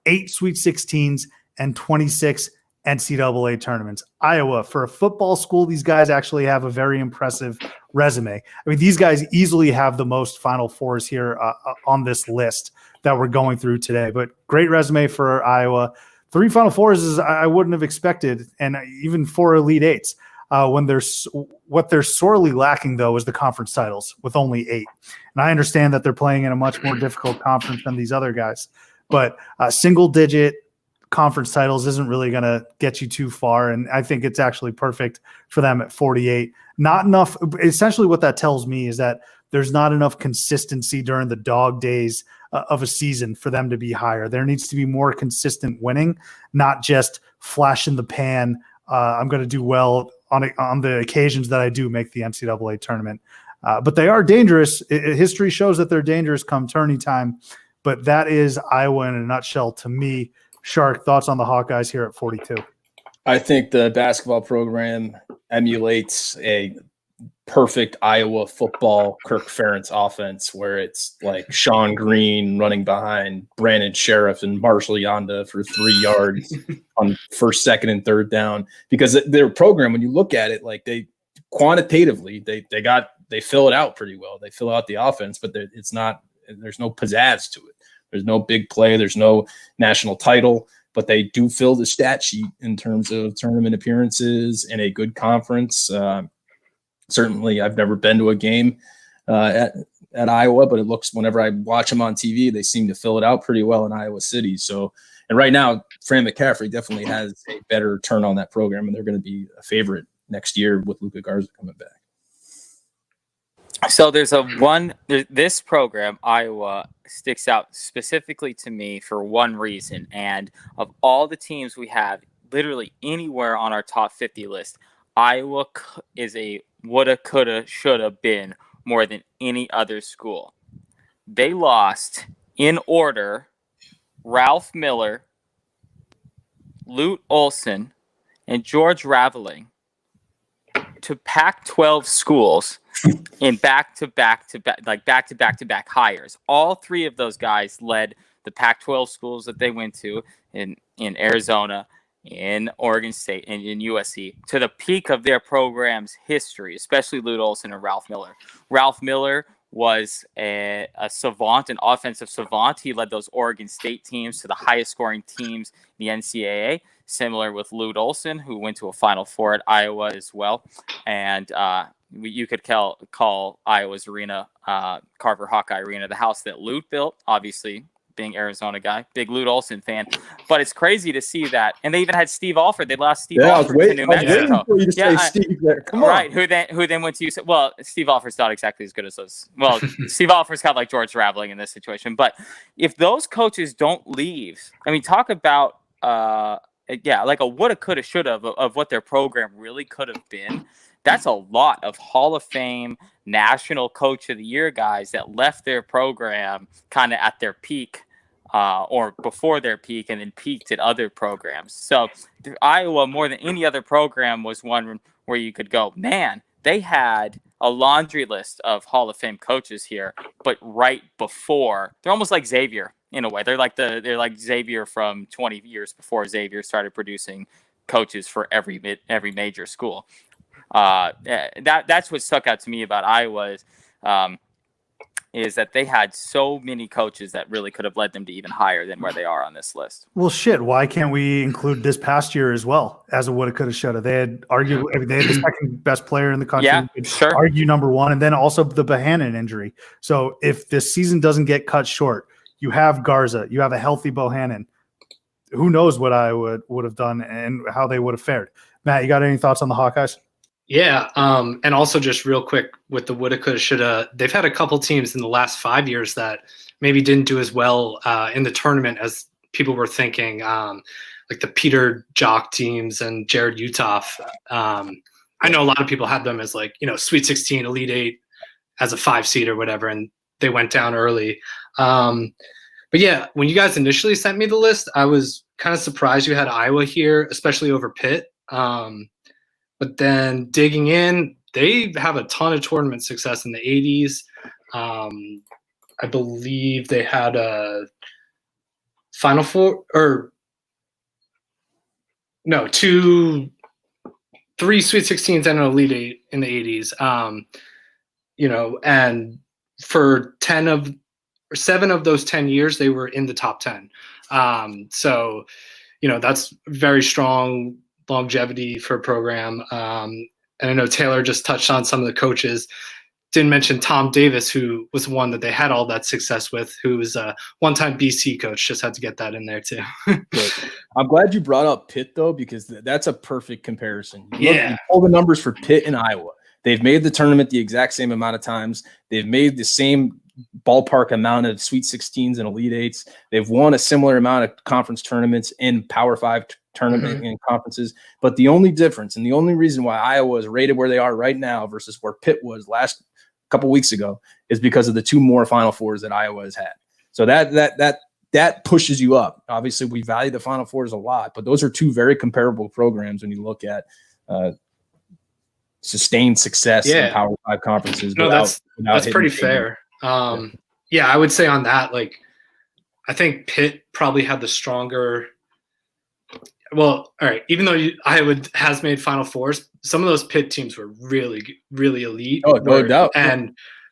8 Sweet 16s, and 26 NCAA tournaments. Iowa, for a football school, these guys actually have a very impressive resume. I mean, these guys easily have the most Final Fours here on this list that we're going through today. But great resume for Iowa. 3 Final Fours is I wouldn't have expected, and even 4 Elite Eights. What they're sorely lacking, though, is the conference titles with only 8. And I understand that they're playing in a much more difficult conference than these other guys. But single-digit conference titles isn't really going to get you too far, and I think it's actually perfect for them at 48. Not enough. Essentially, what that tells me is that there's not enough consistency during the dog days of a season for them to be higher. There needs to be more consistent winning, not just flash in the pan. I'm going to do well on the occasions that I do make the NCAA tournament. But they are dangerous. History shows that they're dangerous come tourney time. But that is Iowa in a nutshell to me. Shark, thoughts on the Hawkeyes here at 42? I think the basketball program emulates a perfect Iowa football Kirk Ferentz offense where it's like Sean Green running behind Brandon Sheriff and Marshall Yonda for 3 yards on first, second, and third down. Because their program, when you look at it, like they quantitatively, they fill it out pretty well. They fill out the offense, but there's no pizzazz to it. There's no big play. There's no national title, but they do fill the stat sheet in terms of tournament appearances in a good conference. Certainly, I've never been to a game at Iowa, but it looks, whenever I watch them on TV, they seem to fill it out pretty well in Iowa City. So, and right now, Fran McCaffrey definitely has a better turn on that program, and they're going to be a favorite next year with Luka Garza coming back. So this program, Iowa, sticks out specifically to me for one reason. And of all the teams we have, literally anywhere on our top 50 list, Iowa is a woulda, coulda, shoulda been more than any other school. They lost in order Ralph Miller, Lute Olson, and George Raveling to Pac-12 schools in back-to-back hires. All 3 of those guys led the Pac-12 schools that they went to in Arizona in Oregon State and in USC to the peak of their program's history, especially Lute Olson and Ralph Miller. Ralph Miller was a savant, an offensive savant. He led those Oregon State teams to the highest scoring teams in the NCAA, similar with Lute Olson, who went to a Final Four at Iowa as well. And you could call Iowa's arena Carver Hawkeye Arena, the house that Lute built, obviously being Arizona guy, big Lute Olson fan. But it's crazy to see that. And they even had Steve Alford. They lost Steve Alford to New Mexico. For you to say Steve there. Come on. Right, who then went to UC. Well, Steve Alford's not exactly as good as those. Well, Steve Alford's kind of like George Raveling in this situation. But if those coaches don't leave, I mean, talk about like a woulda, coulda, shoulda of what their program really could have been. That's a lot of Hall of Fame, National Coach of the Year guys that left their program kind of at their peak or before their peak and then peaked at other programs. So Iowa, more than any other program, was one where you could go, man, they had a laundry list of Hall of Fame coaches here, but right before, they're almost like Xavier in a way. They're like Xavier from 20 years before Xavier started producing coaches for every major school. That's what stuck out to me about Iowa is that they had so many coaches that really could have led them to even higher than where they are on this list. Well, shit, why can't we include this past year as well as a woulda, coulda, shoulda? They had the second best player in the country. Yeah, sure. Argue number one, and then also the Bohannon injury. So if this season doesn't get cut short, you have Garza, you have a healthy Bohannon. Who knows what I would have done and how they would have fared. Matt, you got any thoughts on the Hawkeyes? Yeah, and also just real quick with the woulda, coulda, shoulda, they've had a couple teams in the last 5 years that maybe didn't do as well in the tournament as people were thinking, like the Peter Jock teams and Jared Utoff. I know a lot of people had them as like, Sweet 16, Elite 8 as a 5 seed or whatever, and they went down early. But yeah, when you guys initially sent me the list, I was kind of surprised you had Iowa here, especially over Pitt. But then digging in, they have a ton of tournament success in the 80s. I believe they had a Final Four three Sweet 16s and an Elite 8 in the 80s. And for 7 of those 10 years, they were in the top 10. So that's very strong longevity for a program. And I know Taylor just touched on some of the coaches. Didn't mention Tom Davis, who was one that they had all that success with, who was a one-time BC coach. Just had to get that in there too. I'm glad you brought up Pitt though, because that's a perfect comparison. Yeah. All the numbers for Pitt and Iowa. They've made the tournament the exact same amount of times. They've made the same ballpark amount of Sweet 16s and Elite 8s. They've won a similar amount of conference tournaments in Power 5 tournament and conferences. But the only difference and the only reason why Iowa is rated where they are right now versus where Pitt was last couple weeks ago is because of the 2 more Final Fours that Iowa has had. So that pushes you up. Obviously, we value the Final Fours a lot, but those are 2 very comparable programs when you look at sustained success in Power 5 conferences. No, that's pretty fair. Yeah, I would say on that, like, I think Pitt probably had the stronger. Well, all right. Even though Iowa has made Final Fours, some of those Pitt teams were really, really elite. Oh, no doubt.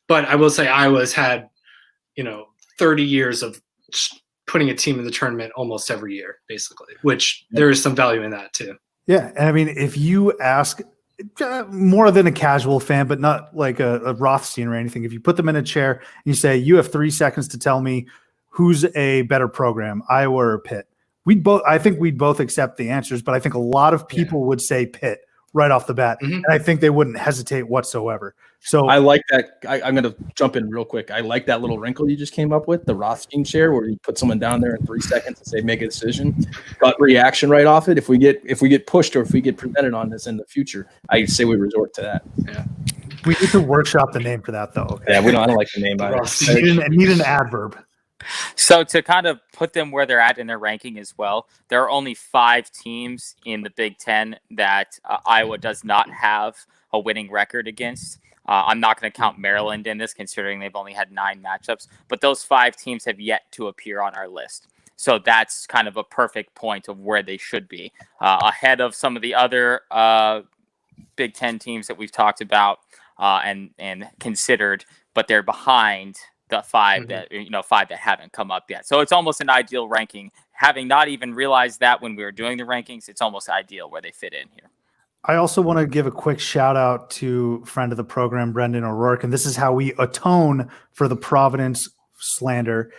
But I will say Iowa's had, 30 years of putting a team in the tournament almost every year, basically. Which there is some value in that too. Yeah, and I mean, if you ask more than a casual fan, but not like a Rothstein or anything, if you put them in a chair and you say, you have 3 seconds to tell me who's a better program, Iowa or Pitt, I think we'd both accept the answers, but I think a lot of people would say Pitt right off the bat. And I think they wouldn't hesitate whatsoever. So I like that. I'm going to jump in real quick. I like that little wrinkle you just came up with, the Rothstein chair, where you put someone down there in 3 seconds and say, make a decision, gut reaction right off it. If we get pushed or if we get presented on this in the future, I say we resort to that. Yeah. We need to workshop the name for that though. Okay? Yeah, I don't like the name either. Need an adverb. So to kind of put them where they're at in their ranking as well, there are only 5 teams in the Big Ten that Iowa does not have a winning record against. I'm not going to count Maryland in this, considering they've only had 9 matchups. But those 5 teams have yet to appear on our list. So that's kind of a perfect point of where they should be, ahead of some of the other Big Ten teams that we've talked about and considered, but they're behind the five that haven't come up yet. So it's almost an ideal ranking. Having not even realized that when we were doing the rankings, it's almost ideal where they fit in here. I also want to give a quick shout out to friend of the program, Brendan O'Rourke, and this is how we atone for the Providence slander.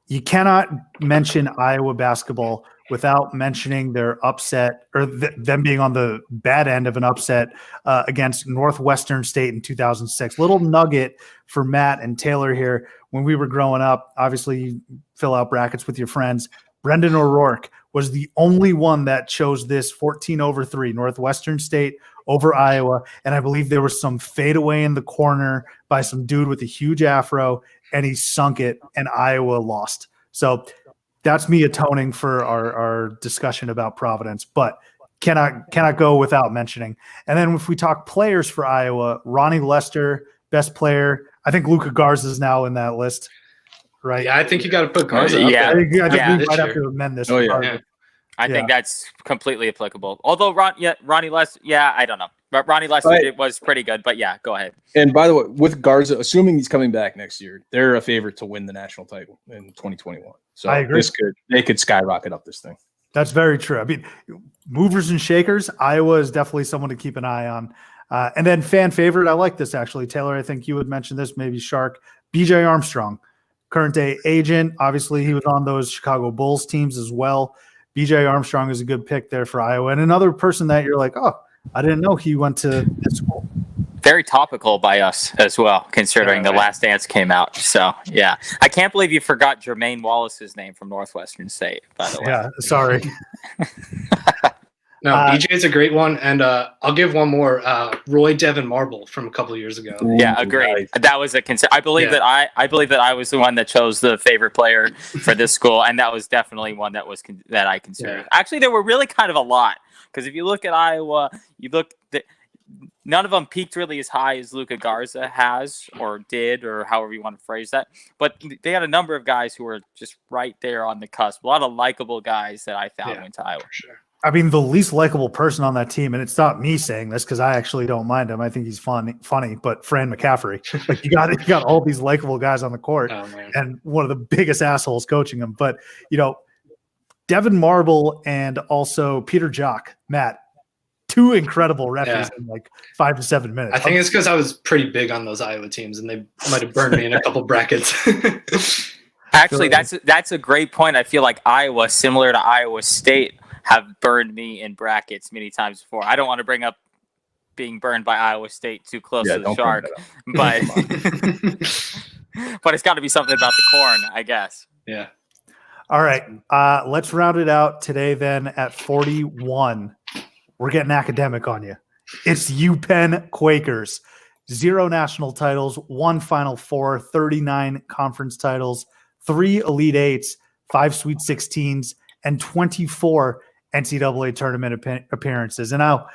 You cannot mention Iowa basketball without mentioning their upset, or them being on the bad end of an upset against Northwestern State in 2006. Little nugget for Matt and Taylor here. When we were growing up, obviously you fill out brackets with your friends. Brendan O'Rourke was the only one that chose this 14-3, Northwestern State over Iowa. And I believe there was some fadeaway in the corner by some dude with a huge afro, and he sunk it, and Iowa lost. So that's me atoning for our discussion about Providence, but cannot go without mentioning. And then if we talk players for Iowa, Ronnie Lester, best player. I think Luka Garza is now in that list, right? Yeah, I think you got to put Garza up Yeah. there. I think we this might have year. to amend this. Oh, yeah. Garza. I think that's completely applicable. Although Ronnie Lester, I don't know. But Ronnie Lester Right. it was pretty good. But yeah, go ahead. And by the way, with Garza, assuming he's coming back next year, they're a favorite to win the national title in 2021. So I agree. They could skyrocket up this thing. That's very true. I mean, movers and shakers, Iowa is definitely someone to keep an eye on. And then fan favorite, I like this actually. Taylor, I think you would mention this, maybe Shark. BJ Armstrong, current day agent. Obviously, he was on those Chicago Bulls teams as well. BJ Armstrong is a good pick there for Iowa. And another person that you're like, oh, I didn't know he went to this school. Very topical by us as well, considering The Last Dance came out. So, yeah. I can't believe you forgot Jermaine Wallace's name from Northwestern State, by the way. Yeah, sorry. No, BJ is a great one, and I'll give one more. Roy Devin Marble from a couple of years ago. Yeah, agreed. Nice. That was a concern. I believe that I was the one that chose the favorite player for this school, and that was definitely one that was that I considered. Yeah. Actually, there were really kind of a lot, because if you look at Iowa, none of them peaked really as high as Luka Garza has or did, or however you want to phrase that. But they had a number of guys who were just right there on the cusp. A lot of likable guys that I found went to Iowa. For sure. I mean, the least likable person on that team, and it's not me saying this because I actually don't mind him. I think he's funny, but Fran McCaffrey. Like you got all these likable guys on the court, Oh, man. and one of the biggest assholes coaching them. But Devin Marble and also Peter Jock, Matt, two incredible refs in like 5 to 7 minutes. I think it's because I was pretty big on those Iowa teams, and they might have burned me in a couple brackets. Actually, that's a great point. I feel like Iowa, similar to Iowa State, have burned me in brackets many times before. I don't want to bring up being burned by Iowa State too close to the don't Shark, bring but but it's got to be something about the corn, I guess. Yeah. All right, let's round it out today then at 41. We're getting academic on you. It's UPenn Quakers. 0 national titles, 1 Final Four, 39 conference titles, 3 Elite Eights, 5 Sweet 16s, and 24 NCAA tournament appearances. And now,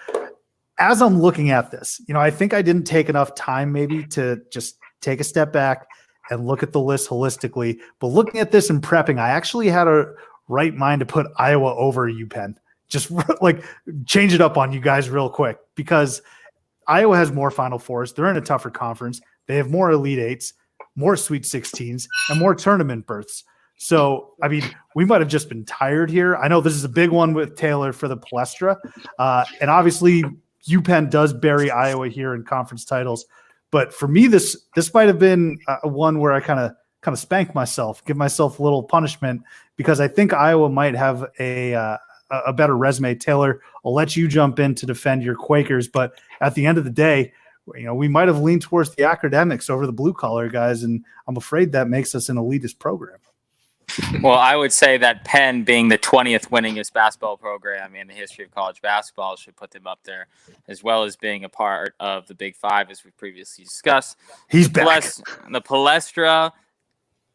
as I'm looking at this, I think I didn't take enough time maybe to just take a step back and look at the list holistically. But looking at this and prepping, I actually had a right mind to put Iowa over UPenn. Just like change it up on you guys real quick, because Iowa has more Final Fours. They're in a tougher conference. They have more Elite Eights, more Sweet 16s, and more tournament berths. So, I mean, we might have just been tired here. I know this is a big one with Taylor for the Palestra. And obviously, UPenn does bury Iowa here in conference titles. But for me, this might have been one where I kind of spank myself, give myself a little punishment, because I think Iowa might have a better resume. Taylor, I'll let you jump in to defend your Quakers. But at the end of the day, we might have leaned towards the academics over the blue-collar guys, and I'm afraid that makes us an elitist program. Well, I would say that Penn, being the 20th winningest basketball program in the history of college basketball, should put them up there, as well as being a part of the Big Five, as we previously discussed. He's back. The Palestra,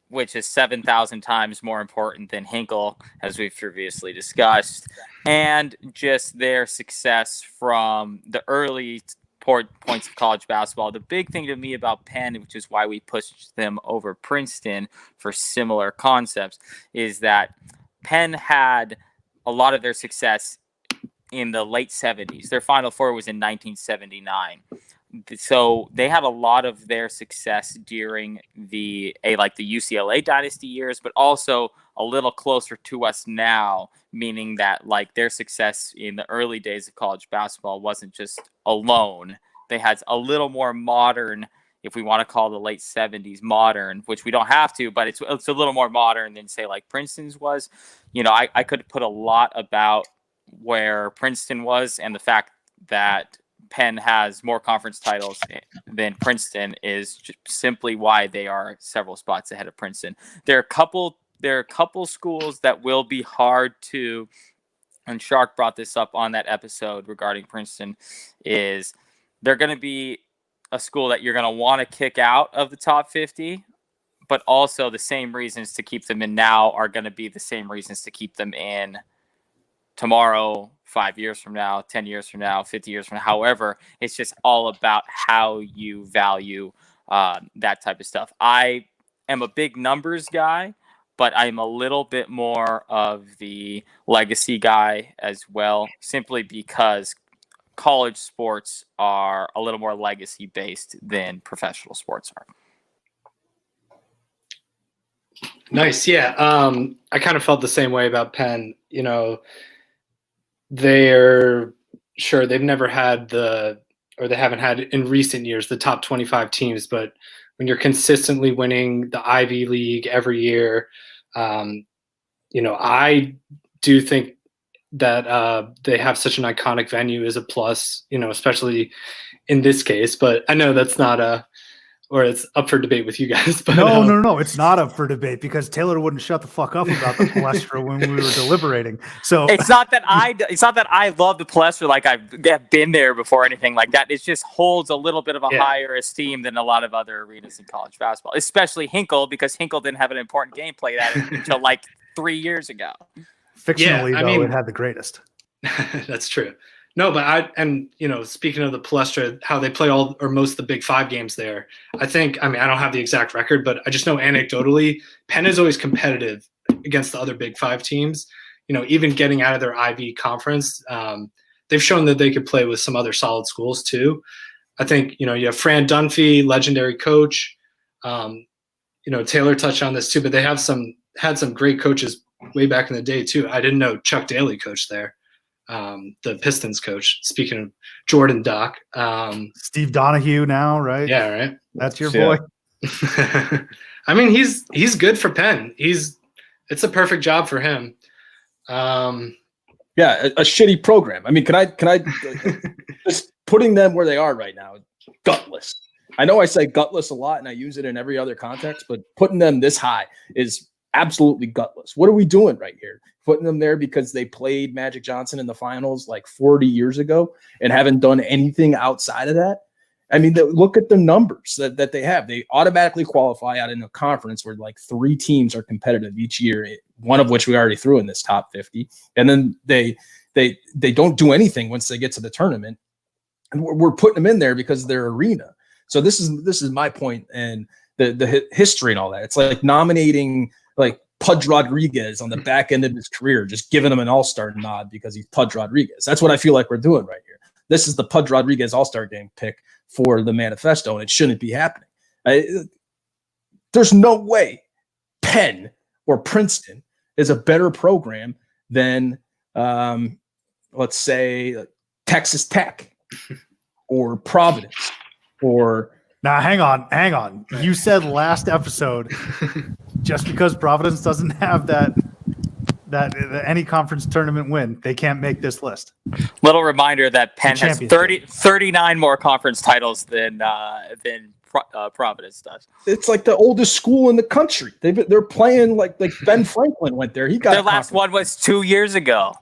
which is 7,000 times more important than Hinkle, as we've previously discussed, and just their success from the early points of college basketball. The big thing to me about Penn, which is why we pushed them over Princeton for similar concepts, is that Penn had a lot of their success in the late 70s. Their Final Four was in 1979. So they had a lot of their success during the UCLA dynasty years, but also a little closer to us now, meaning that like their success in the early days of college basketball wasn't just alone. They had a little more modern, if we want to call the late 70s modern, which we don't have to, but it's a little more modern than say like Princeton's was. I could put a lot about where Princeton was, and the fact that Penn has more conference titles than Princeton is simply why they are several spots ahead of Princeton. There are a couple schools that will be hard to, and Shark brought this up on that episode regarding Princeton, is they're going to be a school that you're going to want to kick out of the top 50, but also the same reasons to keep them in now are going to be the same reasons to keep them in tomorrow, 5 years from now, 10 years from now, 50 years from now. However, it's just all about how you value that type of stuff. I am a big numbers guy, but I'm a little bit more of the legacy guy as well, simply because college sports are a little more legacy based than professional sports are. Nice. Yeah. I kind of felt the same way about Penn. They're sure they've never had they haven't had in recent years the top 25 teams, but when you're consistently winning the Ivy League every year, I do think that they have such an iconic venue is a plus, especially in this case. But I know that's not or it's up for debate with you guys. But No, it's not up for debate because Taylor wouldn't shut the fuck up about the Palestra when we were deliberating. So it's not that I love the Palestra, like I've been there before or anything like that. It just holds a little bit of a higher esteem than a lot of other arenas in college basketball, especially Hinkle, because Hinkle didn't have an important game played at it until like 3 years ago. Fictionally, it had the greatest. That's true. No, but speaking of the Palestra, how they play all or most of the Big Five games there, I don't have the exact record, but I just know anecdotally, Penn is always competitive against the other Big Five teams. Even getting out of their Ivy conference, they've shown that they could play with some other solid schools too. I think, you have Fran Dunphy, legendary coach. Taylor touched on this too, but they had some great coaches way back in the day too. I didn't know Chuck Daly coached there. The Pistons coach, speaking of Jordan Doc. Steve Donahue now, right? Yeah, right. That's your boy. He's good for Penn. It's a perfect job for him. A shitty program. Can I just putting them where they are right now, gutless. I know I say gutless a lot and I use it in every other context, but putting them this high is absolutely gutless. What are we doing right here? Putting them there because they played Magic Johnson in the finals like 40 years ago and haven't done anything outside of that. Look at the numbers that they have. They automatically qualify out in a conference where like 3 teams are competitive each year, one of which we already threw in this top 50. And then they don't do anything once they get to the tournament. And we're putting them in there because of their arena. So this is my point and the history and all that. It's like nominating like Pudge Rodriguez on the back end of his career, just giving him an all-star nod because he's Pudge Rodriguez. That's what I feel like we're doing right here. This is the Pudge Rodriguez all-star game pick for the manifesto, and it shouldn't be happening. There's no way Penn or Princeton is a better program than, let's say, Texas Tech or Providence or... Now, hang on. You said last episode, just because Providence doesn't have that any conference tournament win, they can't make this list. Little reminder that Penn has 39 more conference titles than Providence does. It's like the oldest school in the country. They're playing like Ben Franklin went there. He got their last one was 2 years ago.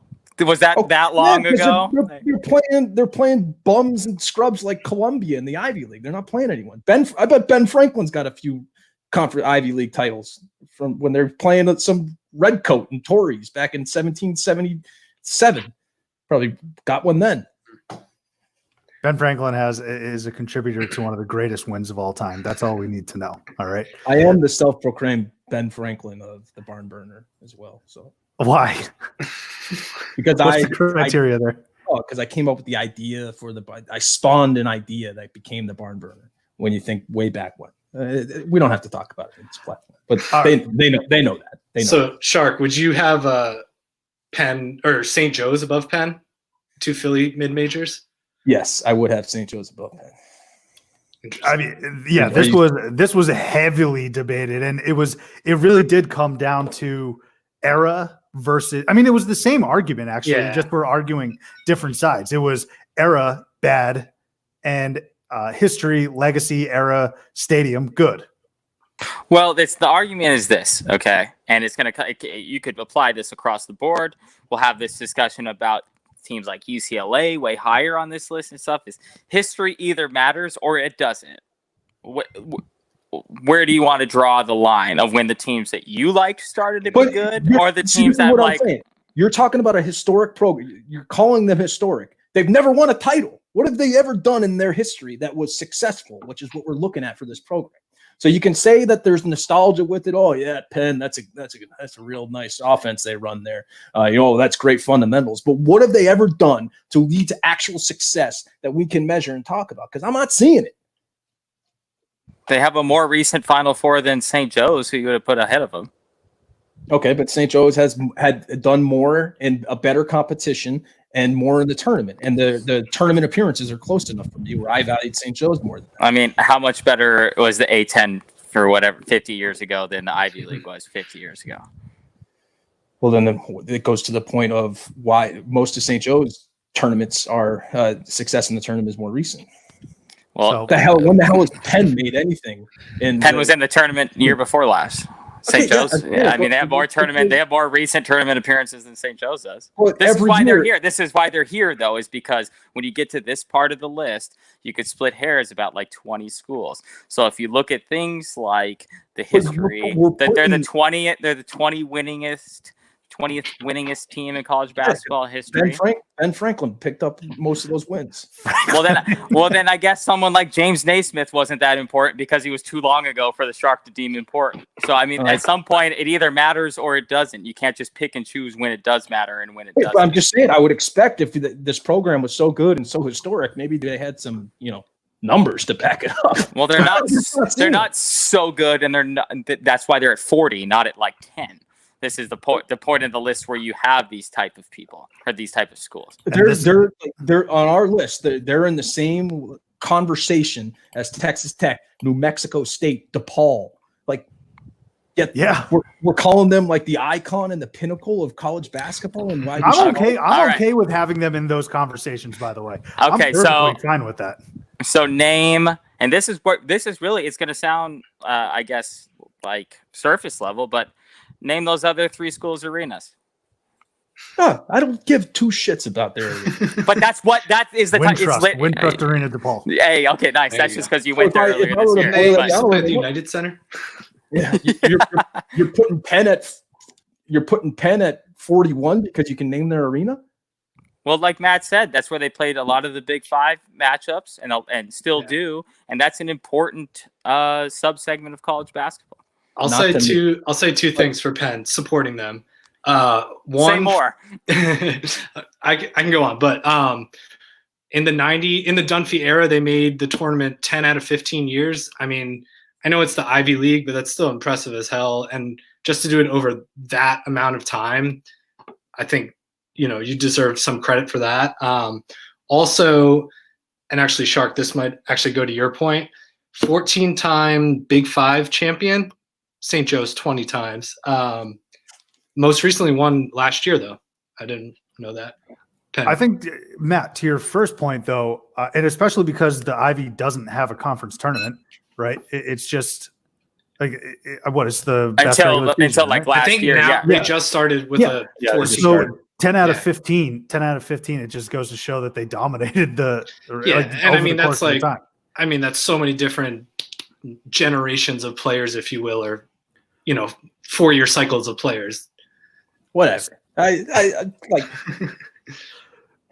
Was that long ago? They're playing bums and scrubs like Columbia in the Ivy League. They're not playing anyone. I bet Ben Franklin's got a few conference Ivy League titles from when they're playing some Redcoat and Tories back in 1777. Probably got one then. Ben Franklin is a contributor to one of the greatest wins of all time. That's all we need to know. All right. I am the self-proclaimed Ben Franklin of the Barn Burner as well. So Why? Because What's the criteria there? because I came up with the idea I spawned an idea that became the barn burner. When you think way back when, we don't have to talk about it in this platform, but they know that. So Shark, would you have Penn or St. Joe's above Penn? 2 Philly mid majors? Yes, I would have St. Joe's above Penn. I mean, yeah, this was heavily debated, and it really did come down to era versus. I mean, it was the same argument actually. Yeah. Just we're arguing different sides. It was era bad, and history, legacy, era, stadium good. Well, the argument is this, okay, and you could apply this across the board. We'll have this discussion about teams like UCLA way higher on this list and stuff. Is history either matters or it doesn't? Where do you want to draw the line of when the teams that you liked started to be good, or the teams that like? You're talking about a historic program. You're calling them historic. They've never won a title. What have they ever done in their history that was successful? Which is what we're looking at for this program. So you can say that there's nostalgia with it. Oh yeah, Penn, that's a real nice offense they run there. That's great fundamentals. But what have they ever done to lead to actual success that we can measure and talk about? Because I'm not seeing it. They have a more recent Final Four than St. Joe's, who you would have put ahead of them. Okay, but St. Joe's had done more in a better competition and more in the tournament. And the tournament appearances are close enough for me where I valued St. Joe's more than that. I mean, how much better was the A10 for 50 years ago than the Ivy League was 50 years ago? Well, then it goes to the point of why most of St. Joe's tournaments are success in the tournament is more recent. Well, when the hell has Penn made anything? Penn was in the tournament year before last. St. Joe's, I mean, they have more recent tournament appearances than St. Joe's does. Well, this is why they're here. This is why they're here, though, is because when you get to this part of the list, you could split hairs about like 20 schools. So if you look at things like the history, they're the 20th winningest team in college basketball history. Ben Franklin picked up most of those wins. Well, then I guess someone like James Naismith wasn't that important because he was too long ago for the Shark to deem important. So, I mean, at some point, it either matters or it doesn't. You can't just pick and choose when it does matter and when it doesn't. I'm just saying, I would expect if this program was so good and so historic, maybe they had some, numbers to back it up. Well, they're not. They're not so good, and they're not. That's why they're at 40, not at like 10. This is the point of the list where you have these type of people or these type of schools. They're on our list. They're in the same conversation as Texas Tech, New Mexico State, DePaul. We're calling them like the icon and the pinnacle of college basketball. And why? I'm okay with having them in those conversations. By the way, okay, I'm fine with that. So name, and this is really. It's going to sound, I guess, like surface level, but. Name those other 3 schools' arenas. I don't give 2 shits about their arena. But that is the Wintrust Arena DePaul. Hey, okay, nice. That's just because you went there earlier this year. At the United Center. Yeah, you're putting Penn at 41 because you can name their arena. Well, like Matt said, that's where they played a lot of the Big 5 matchups and still do, and that's an important subsegment of college basketball. I'll say two things for Penn supporting them. One, say more. I can go on, but in the Dunphy era, they made the tournament 10 out of 15 years. I mean, I know it's the Ivy League, but that's still impressive as hell. And just to do it over that amount of time, I think you deserve some credit for that. Also, and actually, Shark, this might actually go to your point. 14-time Big 5 champion. St. Joe's 20 times. Most recently won last year, though. I didn't know that. Penn. I think, Matt, to your first point, though, and especially because the Ivy doesn't have a conference tournament, right? It's just like what is the best until like right? last year. Now they just started with a 10 out of 15. 10 out of 15. It just goes to show that they dominated the. And I mean that's like that's so many different generations of players, if you will, or 4-year cycles of players. Whatever. I like.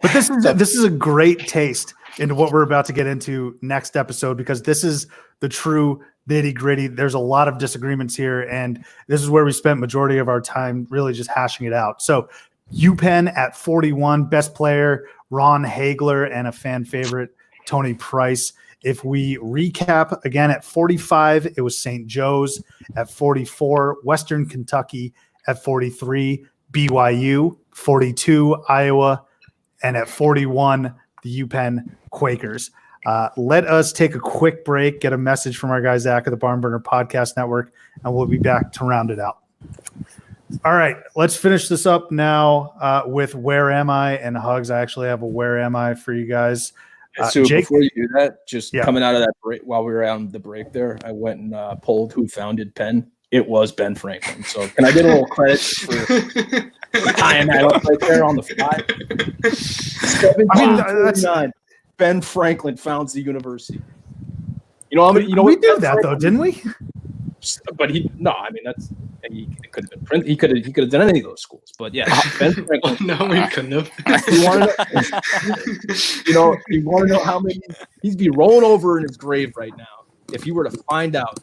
But this is a great taste into what we're about to get into next episode, because this is the true nitty gritty. There's a lot of disagreements here, and this is where we spent majority of our time really just hashing it out. So UPenn at 41, best player Ron Hagler, and a fan favorite Tony Price. If we recap again, at 45, it was St. Joe's. At 44, Western Kentucky. At 43, BYU. 42, Iowa. And at 41, the UPenn Quakers. Let us take a quick break, get a message from our guy Zach at the Barn Burner Podcast Network, and we'll be back to round it out. All right, let's finish this up now with Where Am I? And Hugs. I actually have a Where Am I for you guys. So Jake, before you do that, just Yeah. coming out of that break, while we were on the break there, I went and polled who founded Penn. It was Ben Franklin. So can I get a little credit for tying that up right there on the fly? I mean, that's- 1749, Ben Franklin founds the university. You know, we what did Ben that though, Franklin- didn't we? But he could have been print. He could have done any of those schools. But yeah, Ben Franklin. No, we couldn't have. You want to you want to know how many he'd be rolling over in his grave right now if he were to find out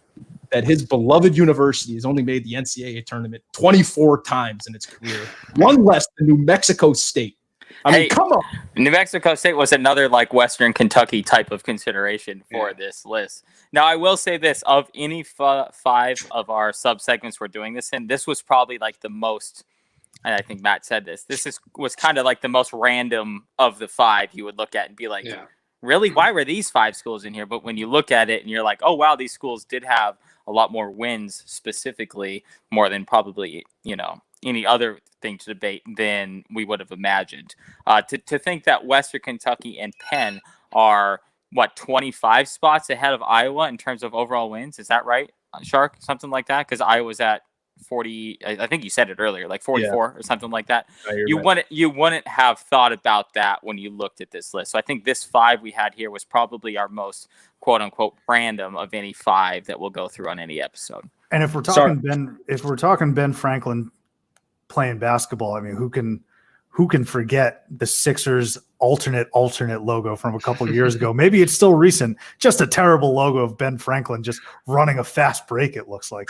that his beloved university has only made the NCAA tournament 24 times in its career, one less than New Mexico State. I mean, Hey, come on. New Mexico State was another like Western Kentucky type of consideration for this list. Now, I will say this: of any five of our subsegments we're doing this in, this was probably like the most. And I think Matt said this. Was kind of like the most random of the five you would look at and be like, Yeah. really, why were these five schools in here? But when you look at it and you're like, oh wow, these schools did have a lot more wins, specifically more than probably any other thing to debate than we would have imagined. To think that Western Kentucky and Penn are 25 spots ahead of Iowa in terms of overall wins. Is that right, Shark? Something like that? Because Iowa's at 40. I think you said it earlier, like 44 or something like that. You wouldn't have thought about that when you looked at this list. So I think this five we had here was probably our most quote unquote random of any five that we'll go through on any episode. And if we're talking Ben Franklin playing basketball, I mean, who can forget the Sixers alternate logo from a couple of years ago? Maybe it's still recent. Just a terrible logo of Ben Franklin just running a fast break. It looks like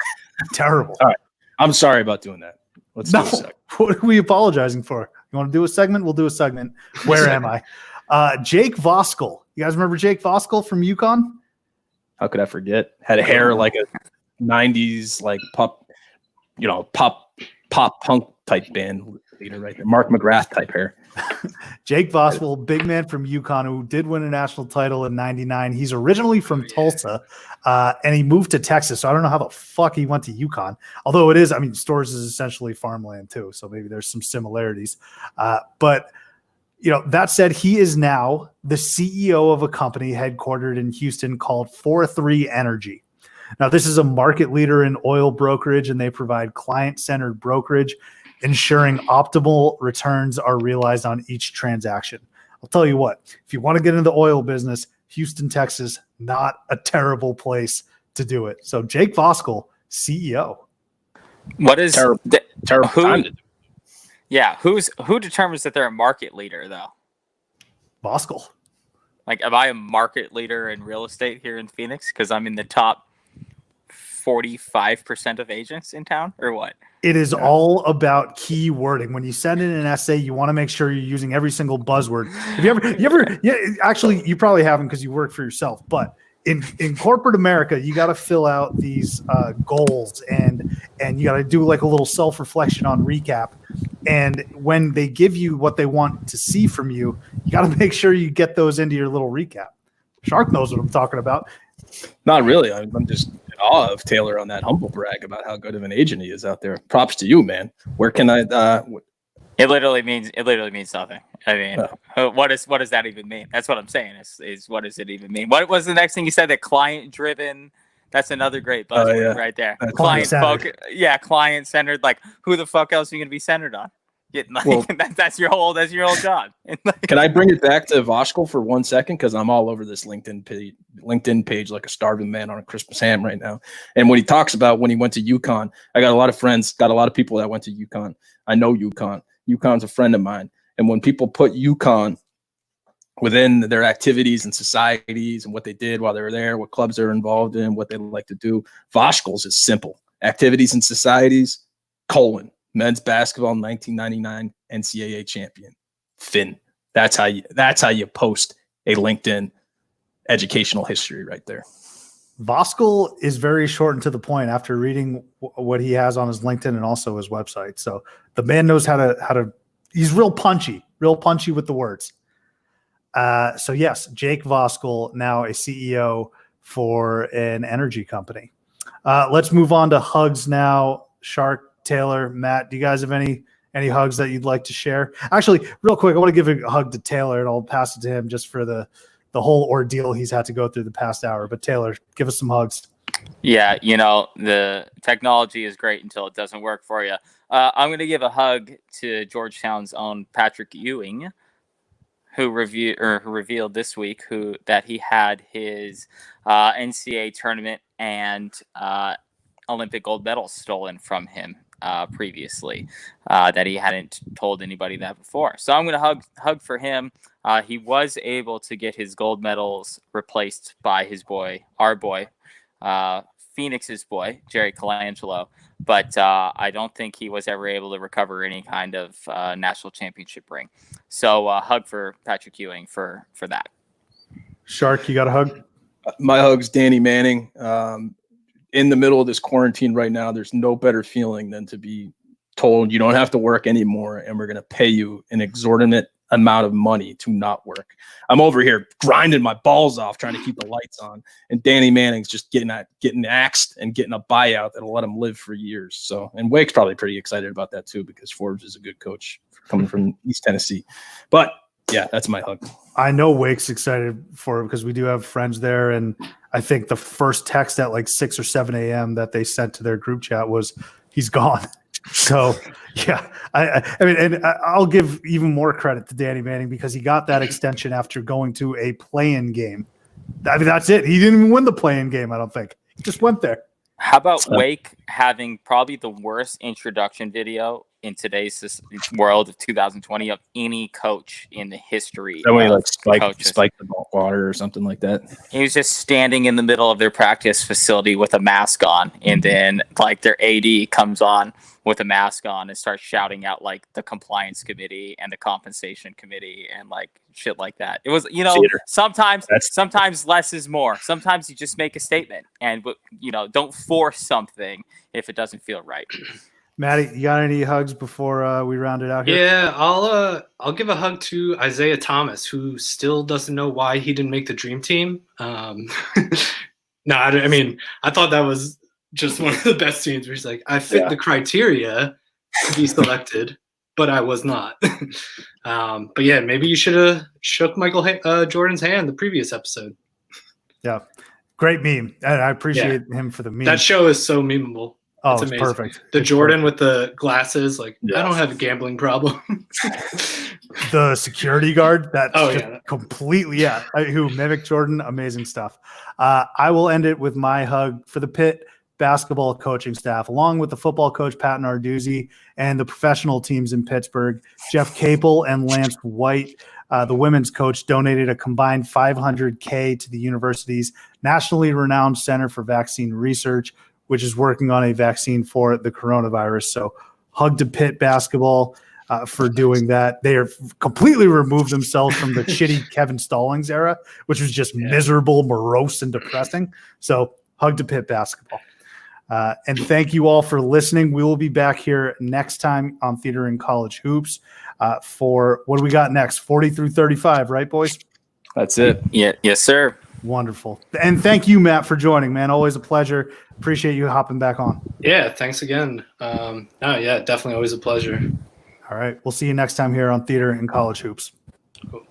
terrible. All right. I'm sorry about doing that. Let's do a second. What are we apologizing for? You want to do a segment? We'll do a segment. Where am I? Jake Voskuhl. You guys remember Jake Voskuhl from UConn? How could I forget? Had hair like a 90s like pop punk type band leader right there. Mark McGrath type hair. Jake Voskuhl, big man from UConn, who did win a national title in '99. He's originally from Tulsa, and he moved to Texas. So I don't know how the fuck he went to UConn. Although it is, I mean, Storrs is essentially farmland too, so maybe there's some similarities. But that said, he is now the CEO of a company headquartered in Houston called 4-3 Energy. Now, this is a market leader in oil brokerage, and they provide client-centered brokerage, ensuring optimal returns are realized on each transaction. I'll tell you what, if you want to get into the oil business, Houston, Texas, not a terrible place to do it. So Jake Voskuhl, CEO. What is terrible time to do. Yeah, who determines that they're a market leader though? Voskuhl. Like, am I a market leader in real estate here in Phoenix because I'm in the top 45% of agents in town, or what? It is all about key wording. When you send in an essay, you want to make sure you're using every single buzzword. Have you ever, actually, you probably haven't because you work for yourself, but in corporate America, you got to fill out these goals and you got to do like a little self-reflection on recap. And when they give you what they want to see from you, you got to make sure you get those into your little recap. Shark knows what I'm talking about. Not really. I'm just in awe of Taylor on that humble brag about how good of an agent he is out there. Props to you, man. Where can I? It literally means nothing. I mean, what does that even mean? That's what I'm saying. Is what does it even mean? What was the next thing you said? That client driven. That's another great buzzword right there. Client-centered. Client centered. Like, who the fuck else are you gonna be centered on? That's your whole job. Can I bring it back to Voskuhl for 1 second? Because I'm all over this LinkedIn page like a starving man on a Christmas ham right now. And when he talks about when he went to UConn, I got a lot of friends, got a lot of people that went to UConn. I know UConn. UConn's a friend of mine. And when people put UConn within their activities and societies and what they did while they were there, what clubs they're involved in, what they like to do. Voshkals is simple. Activities and societies, men's basketball 1999 NCAA champion. Finn. That's how you post a LinkedIn educational history right there. Voskuhl is very short and to the point after reading what he has on his LinkedIn and also his website. So the man knows how to he's real punchy with the words. So yes, Jake Voskuhl, now a CEO for an energy company. Let's move on to hugs now. Shark, Taylor, Matt, do you guys have any hugs that you'd like to share? Actually, real quick, I want to give a hug to Taylor and I'll pass it to him just for the whole ordeal he's had to go through the past hour. But Taylor, give us some hugs. Yeah, the technology is great until it doesn't work for you. I'm going to give a hug to Georgetown's own Patrick Ewing, who revealed this week that he had his NCAA tournament and Olympic gold medals stolen from him previously, that he hadn't told anybody that before. So I'm going to hug for him. He was able to get his gold medals replaced by our boy, Phoenix's boy, Jerry Colangelo. But I don't think he was ever able to recover any kind of national championship ring. So hug for Patrick Ewing for that. Shark, you got a hug? My hug's Danny Manning. In the middle of this quarantine right now, there's no better feeling than to be told you don't have to work anymore and we're going to pay you an exorbitant amount of money to not work. I'm over here grinding my balls off trying to keep the lights on, and Danny Manning's just getting axed and getting a buyout that'll let him live for years. So, and Wake's probably pretty excited about that too, because Forbes is a good coach coming from East Tennessee. But yeah, that's my hug. I know Wake's excited for it because we do have friends there, and I think the first text at like 6 or 7 a.m. that they sent to their group chat was he's gone. So yeah, I mean, and I'll give even more credit to Danny Manning because he got that extension after going to a play-in game. I mean, that's it. He didn't even win the play-in game, I don't think. He just went there. How about Wake having probably the worst introduction video in today's world of 2020 of any coach in the history? That way, like spike the ball water or something like that. He was just standing in the middle of their practice facility with a mask on, and then like their AD comes on with a mask on and starts shouting out like the compliance committee and the compensation committee and like shit like that. It was, Theater. sometimes less is more. Sometimes you just make a statement and, don't force something if it doesn't feel right. Maddie, you got any hugs before we round it out here? Yeah, I'll give a hug to Isaiah Thomas, who still doesn't know why he didn't make the dream team. No, I mean, I thought that was just one of the best scenes where he's like, I fit the criteria to be selected, but I was not. But yeah, maybe you should have shook Michael Jordan's hand the previous episode. Yeah, great meme. And I appreciate him for the meme. That show is so memeable. Oh, it's perfect. The Jordan with the glasses, like, I don't have a gambling problem. The security guard, completely, who mimicked Jordan, amazing stuff. I will end it with my hug for the Pitt basketball coaching staff, along with the football coach, Pat Narduzzi, and the professional teams in Pittsburgh, Jeff Capel and Lance White. The women's coach donated a combined $500K to the university's nationally renowned Center for Vaccine Research, which is working on a vaccine for the coronavirus. So hug to Pitt basketball for doing that. They are completely removed themselves from the shitty Kevin Stallings era, which was just miserable, morose, and depressing. So hug to Pitt basketball. And thank you all for listening. We will be back here next time on Theater and College Hoops for what do we got next? 40 through 35, right, boys? That's it. Yeah, yes, sir. Wonderful. And thank you, Matt, for joining, man. Always a pleasure. Appreciate you hopping back on. Yeah, thanks again. Definitely always a pleasure. All right. We'll see you next time here on Theater and College Hoops. Cool.